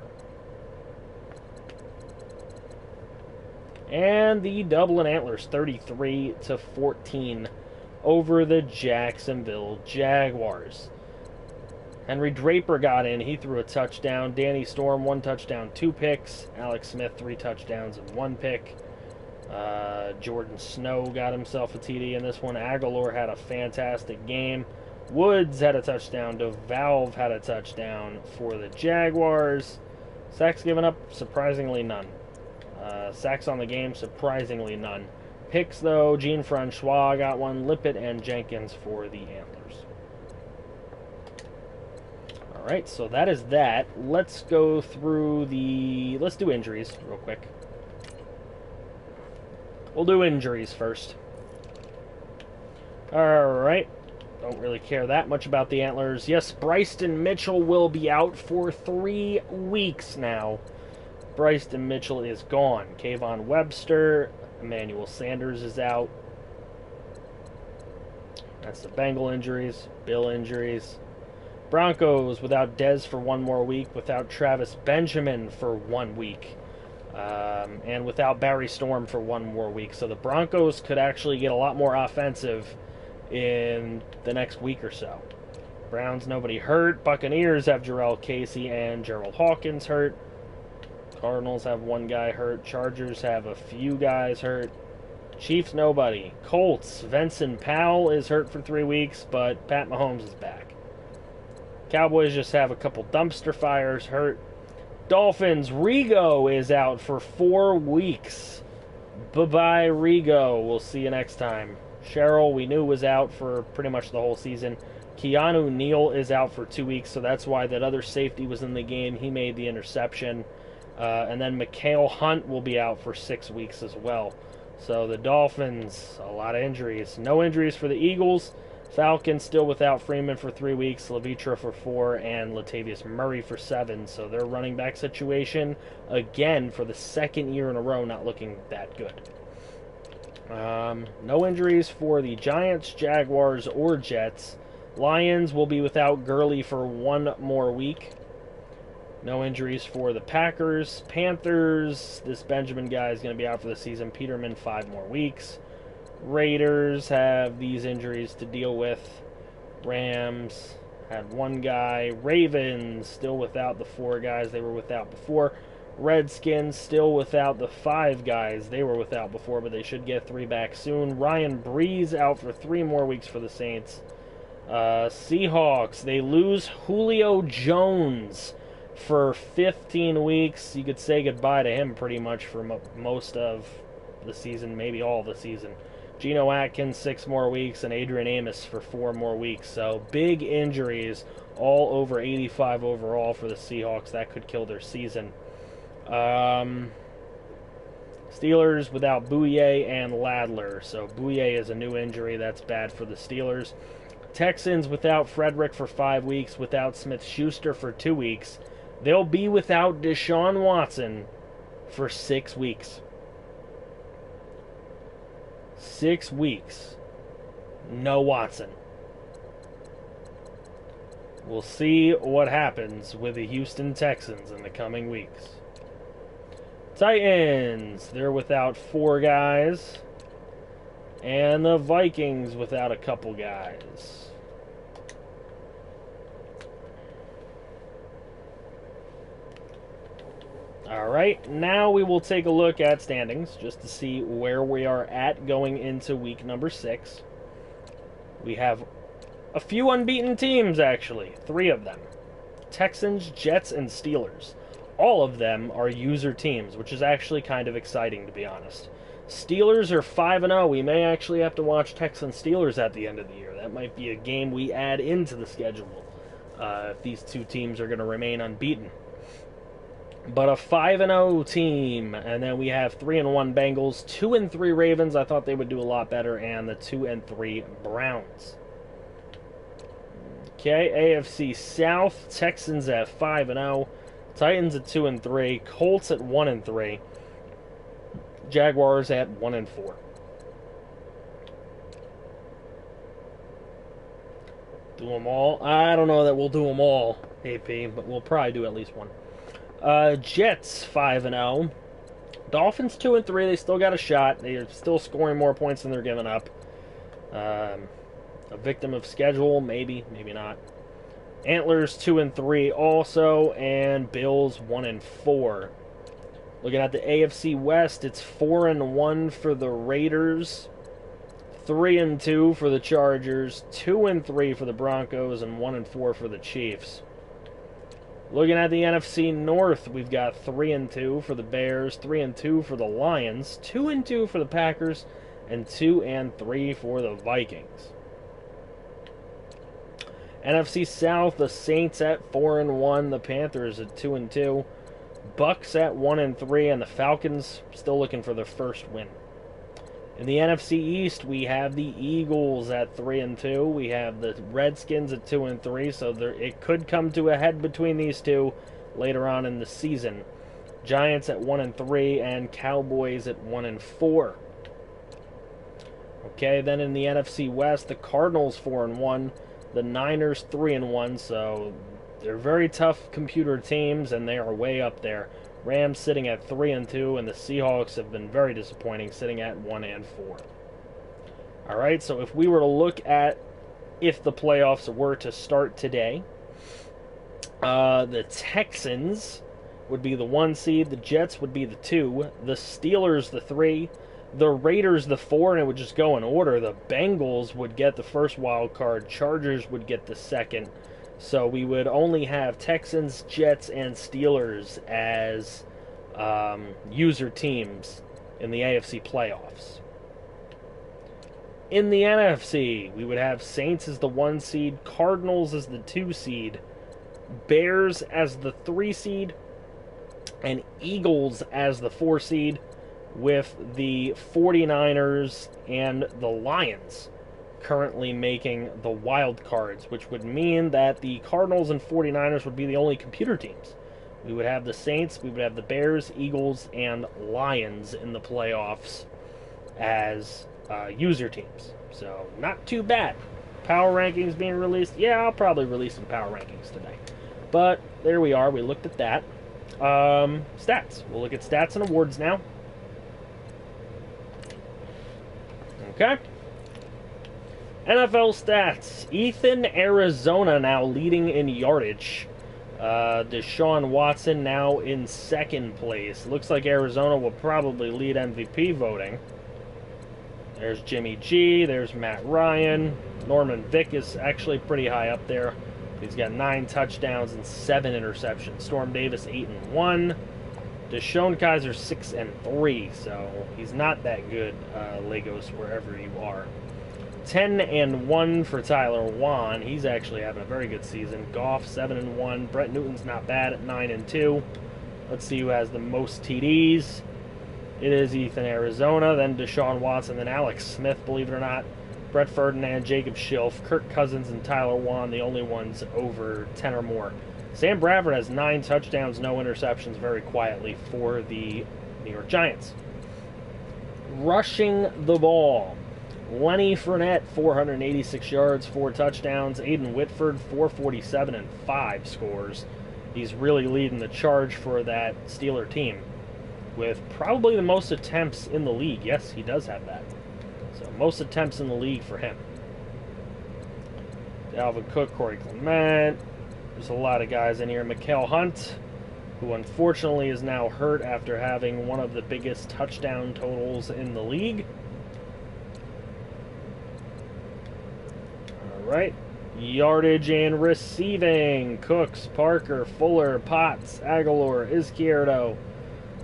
And the Dublin Antlers, 33-14 over the Jacksonville Jaguars. Henry Draper got in. He threw a touchdown. Danny Storm, 1 touchdown, 2 picks. Alex Smith, 3 touchdowns and 1 pick. Jordan Snow got himself a TD in this one. Aguilar had a fantastic game. Woods had a touchdown. DeValve had a touchdown for the Jaguars. Sacks given up, surprisingly none. Sacks on the game, surprisingly none. Picks, though, Jean Francois got 1. Lippett and Jenkins for the Antlers. Alright, so that is that. Let's go through the... Let's do injuries real quick. We'll do injuries first. Alright. Don't really care that much about the Antlers. Yes, Bryston Mitchell will be out for 3 weeks now. Bryston Mitchell is gone. Kayvon Webster, Emmanuel Sanders is out. That's the Bengal injuries, Bill injuries. Broncos without Dez for 1 more week, without Travis Benjamin for 1 week, and without Barry Storm for 1 more week. So the Broncos could actually get a lot more offensive in the next week or so. Browns, nobody hurt. Buccaneers have Jarrell Casey and Gerald Hawkins hurt. Cardinals have 1 guy hurt. Chargers have a few guys hurt. Chiefs, nobody. Colts, Venson Powell is hurt for 3 weeks, but Pat Mahomes is back. Cowboys just have a couple dumpster fires hurt. Dolphins, Rigo is out for 4 weeks. Bye-bye, Rigo. We'll see you next time. Cheryl, we knew, was out for pretty much the whole season. Keanu Neal is out for 2 weeks, so that's why that other safety was in the game. He made the interception. And then Mikael Hunt will be out for 6 weeks as well. So the Dolphins, a lot of injuries. No injuries for the Eagles. Falcons still without Freeman for 3 weeks, Levitra for 4, and Latavius Murray for 7. So their running back situation, again, for the 2nd year in a row, not looking that good. No injuries for the Giants, Jaguars, or Jets. Lions will be without Gurley for 1 more week. No injuries for the Packers. Panthers, this Benjamin guy is going to be out for the season. Peterman, 5 more weeks. Raiders have these injuries to deal with. Rams had 1 guy. Ravens still without the 4 guys they were without before. Redskins still without the 5 guys they were without before, but they should get 3 back soon. Ryan Breeze out for 3 more weeks for the Saints. Seahawks, they lose Julio Jones for 15 weeks. You could say goodbye to him pretty much for most of the season, maybe all the season. Geno Atkins, 6 more weeks, and Adrian Amos for 4 more weeks. So big injuries, all over 85 overall for the Seahawks. That could kill their season. Steelers without Bouye and Ladler. So Bouye is a new injury. That's bad for the Steelers. Texans without Frederick for 5 weeks, without Smith-Schuster for 2 weeks. They'll be without Deshaun Watson for 6 weeks. 6 weeks. No Watson. We'll see what happens with the Houston Texans in the coming weeks. Titans, they're without 4 guys. And the Vikings without a couple guys. Alright, now we will take a look at standings just to see where we are at going into week number 6. We have a few unbeaten teams, actually. 3 of them. Texans, Jets, and Steelers. all of them are user teams, which is actually kind of exciting, to be honest. Steelers are 5-0. We may actually have to watch Texans Steelers at the end of the year. That might be a game we add into the schedule if these two teams are going to remain unbeaten. But a 5-0 team, and then we have 3-1 Bengals, 2-3 Ravens. I thought they would do a lot better, and the 2-3 Browns. Okay, AFC South, Texans at 5-0, Titans at 2-3, Colts at 1-3, Jaguars at 1-4. Do them all? I don't know that we'll do them all, AP, but we'll probably do at least one. Jets 5-0, Dolphins 2-3. They still got a shot. They are still scoring more points than they're giving up. A victim of schedule, maybe, maybe not. Antlers 2-3 also, and Bills 1-4. Looking at the AFC West, it's 4-1 for the Raiders, 3-2 for the Chargers, 2-3 for the Broncos, and 1-4 for the Chiefs. Looking at the NFC North, we've got 3-2 for the Bears, 3-2 for the Lions, 2-2 for the Packers, and 2-3 for the Vikings. NFC South, the Saints at 4-1, the Panthers at 2-2, Bucks at 1-3, and the Falcons still looking for their first win. In the NFC East, we have the Eagles at 3-2. We have the Redskins at 2-3, so it could come to a head between these two later on in the season. Giants at 1-3, and Cowboys at 1-4. Okay, then in the NFC West, the Cardinals 4-1, the Niners 3-1, so they're very tough computer teams, and they are way up there. Rams sitting at 3-2, and the Seahawks have been very disappointing, sitting at 1-4. Alright, so if we were to look at if the playoffs were to start today, the Texans would be the 1 seed, the Jets would be the 2, the Steelers the 3, the Raiders the 4, and it would just go in order. The Bengals would get the first wild card, Chargers would get the second. So we would only have Texans, Jets, and Steelers as user teams in the AFC playoffs. In the NFC, we would have Saints as the 1 seed, Cardinals as the 2 seed, Bears as the 3 seed, and Eagles as the 4 seed, with the 49ers and the Lions currently making the wild cards, which would mean that the Cardinals and 49ers would be the only computer teams. We would have the Saints, we would have the Bears, Eagles, and Lions in the playoffs as user teams. So, not too bad. Power rankings being released. Yeah, I'll probably release some power rankings today. But, there we are. We looked at that. Stats. We'll look at stats and awards now. Okay. NFL stats. Ethan, Arizona now leading in yardage. Deshaun Watson now in 2nd place. Looks like Arizona will probably lead MVP voting. There's Jimmy G. There's Matt Ryan. Norman Vick is actually pretty high up there. He's got 9 touchdowns and 7 interceptions. Storm Davis 8-1. Deshaun Kaiser 6-3. So he's not that good, Lagos, wherever you are. 10-1 for Tyler Wan. He's actually having a very good season. Goff 7-1. Brett Newton's not bad at 9-2. Let's see who has the most TDs. It is Ethan, Arizona, then Deshaun Watson, then Alex Smith, believe it or not. Brett Ferdinand, Jacob Schilf, Kirk Cousins, and Tyler Wan, the only ones over 10 or more. Sam Bradford has 9 touchdowns, no interceptions, very quietly for the New York Giants. Rushing the ball. Lenny Fournette, 486 yards, 4 touchdowns. Aiden Whitford, 447 and 5 scores. He's really leading the charge for that Steeler team, with probably the most attempts in the league. Yes, he does have that. So, most attempts in the league for him. Dalvin Cook, Corey Clement. There's a lot of guys in here. Mikael Hunt, who unfortunately is now hurt after having one of the biggest touchdown totals in the league. Alright. Yardage and receiving. Cooks, Parker, Fuller, Potts, Aguilar, Izquierdo,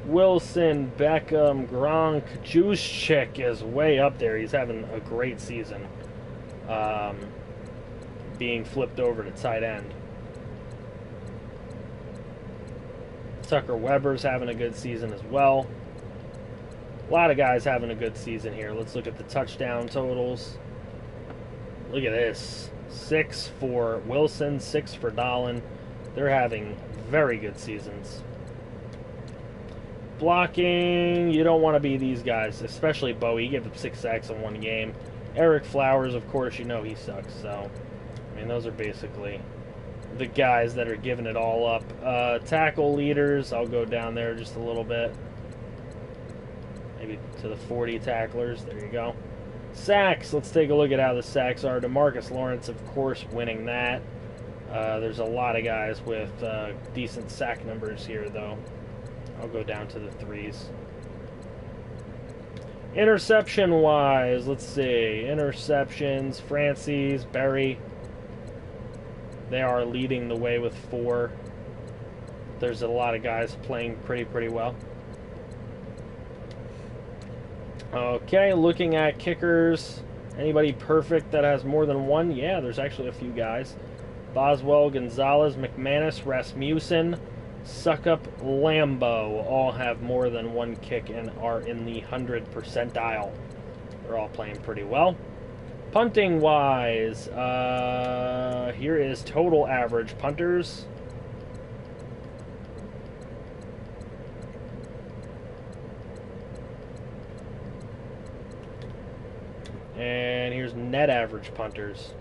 Wilson, Beckham, Gronk. Juszczyk is way up there. He's having a great season. Being flipped over to tight end. Tucker Weber's having a good season as well. A lot of guys having a good season here. Let's look at the touchdown totals. Look at this. 6 for Wilson, 6 for Dolan. They're having very good seasons. Blocking, you don't want to be these guys, especially Bowie. He gave up 6 sacks in one game. Eric Flowers, of course, you know he sucks. So, I mean, those are basically the guys that are giving it all up. Tackle leaders, I'll go down there just a little bit. Maybe to the 40 tacklers. There you go. Sacks, let's take a look at how the sacks are. DeMarcus Lawrence, of course, winning that. There's a lot of guys with decent sack numbers here, though. I'll go down to the 3s. Interception-wise, let's see. Interceptions, Francis, Berry. They are leading the way with 4. There's a lot of guys playing pretty well. Okay, looking at kickers. Anybody perfect that has more than 1? Yeah, there's actually a few guys. Boswell, Gonzalez, McManus, Rasmussen, Suckup, Lambo all have more than 1 kick and are in the 100 percentile. They're all playing pretty well. Punting wise, here is total average punters. And here's net average punters.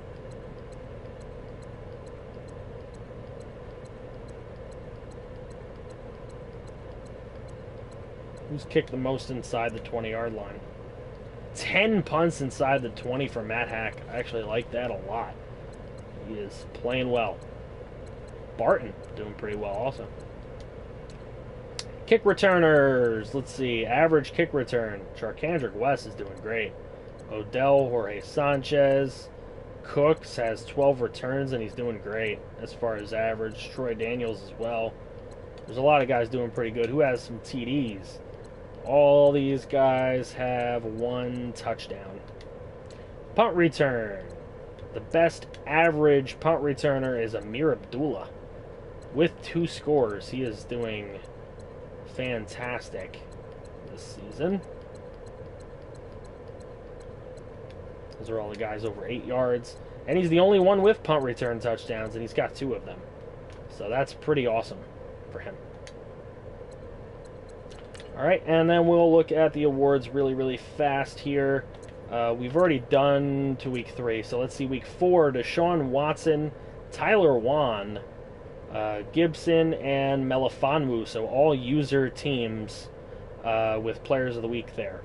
Who's kicked the most inside the 20-yard line? 10 punts inside the 20 for Matt Hack. I actually like that a lot. He is playing well. Barton doing pretty well also. Kick returners. Let's see. Average kick return. Charkandrick West is doing great. Odell, Jorge Sanchez. Cooks has 12 returns, and he's doing great as far as average. Troy Daniels as well. There's a lot of guys doing pretty good. Who has some TDs? All these guys have 1 touchdown. Punt return. The best average punt returner is Amir Abdullah with 2 scores. He is doing fantastic this season. Those are all the guys over 8 yards. And he's the only one with punt return touchdowns, and he's got 2 of them. So that's pretty awesome for him. Alright, and then we'll look at the awards really fast here. We've already done to week 3, so let's see week 4. Deshaun Watson, Tyler Wan, Gibson, and Melifonwu. So all user teams with players of the week there.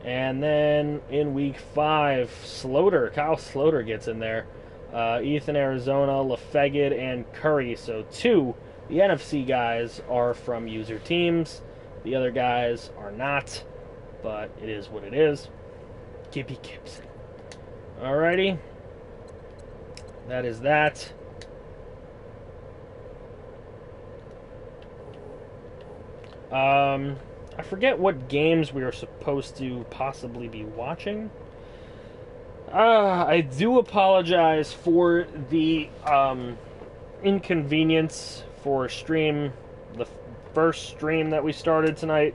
And then in week 5, Kyle Sloter gets in there. Ethan Arizona, LaFegged, and Curry. So 2, the NFC guys are from user teams. The other guys are not, but it is what it is. Gibby Gibson. Alrighty. That is that. I forget what games we are supposed to possibly be watching. I do apologize for the inconvenience for the first stream that we started tonight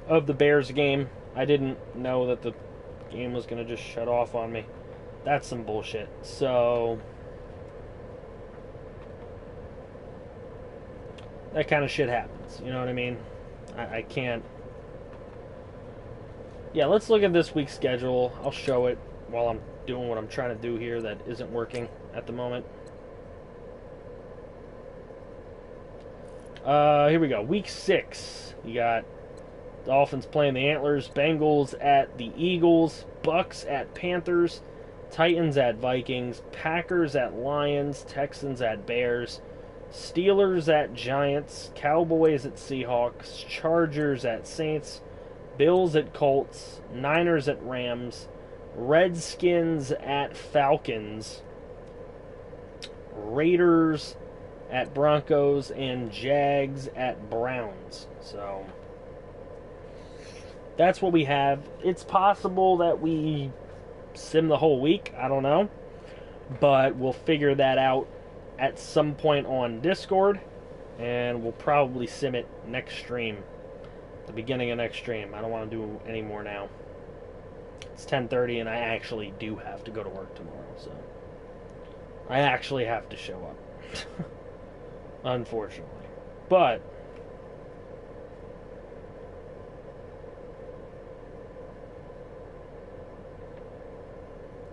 of the Bears game. I didn't know that the game was going to just shut off on me. That's some bullshit. So that kind of shit happens. You know what I mean? I can't. Yeah, let's look at this week's schedule. I'll show it while I'm doing what I'm trying to do here that isn't working at the moment. Here we go. Week 6. You got Dolphins playing the Antlers, Bengals at the Eagles, Bucks at Panthers, Titans at Vikings, Packers at Lions, Texans at Bears, Steelers at Giants, Cowboys at Seahawks, Chargers at Saints, Bills at Colts, Niners at Rams, Redskins at Falcons, Raiders at Broncos, and Jags at Browns. So that's what we have. It's possible that we sim the whole week. I don't know. But we'll figure that out at some point on Discord. And we'll probably sim it next stream. The beginning of next stream. I don't want to do any more now. It's 10:30 and I actually do have to go to work tomorrow. So I actually have to show up. Unfortunately. But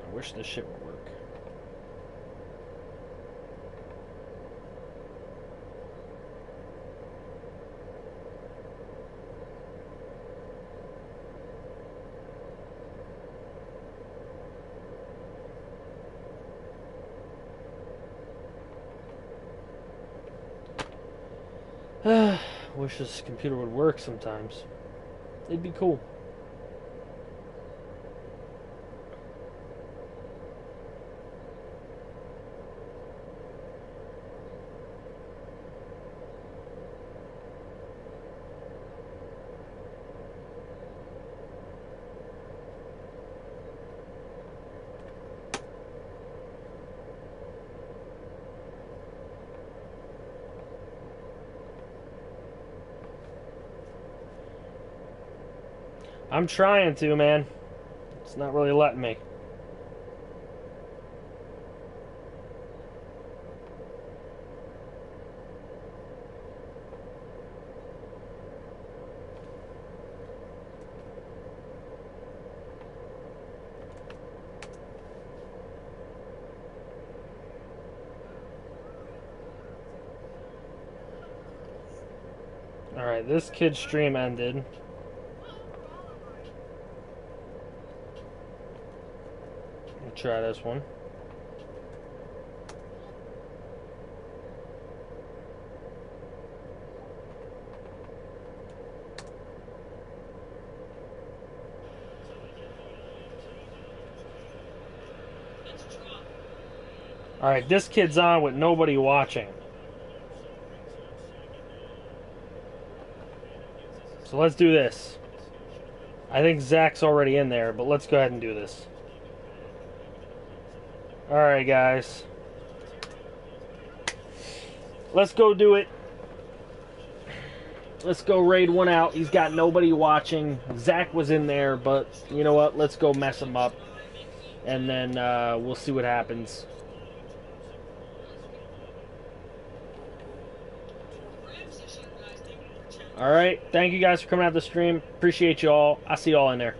I wish this shit would work. Wish this computer would work sometimes. It'd be cool. I'm trying to, man. It's not really letting me. Alright, this kid's stream ended. Try this one. Alright, this kid's on with nobody watching. So let's do this. I think Zach's already in there, but let's go ahead and do this. Alright, guys. Let's go do it. Let's go raid one out. He's got nobody watching. Zach was in there, but you know what? Let's go mess him up. And then we'll see what happens. Alright. Thank you guys for coming out to the stream. Appreciate you all. I'll see you all in there.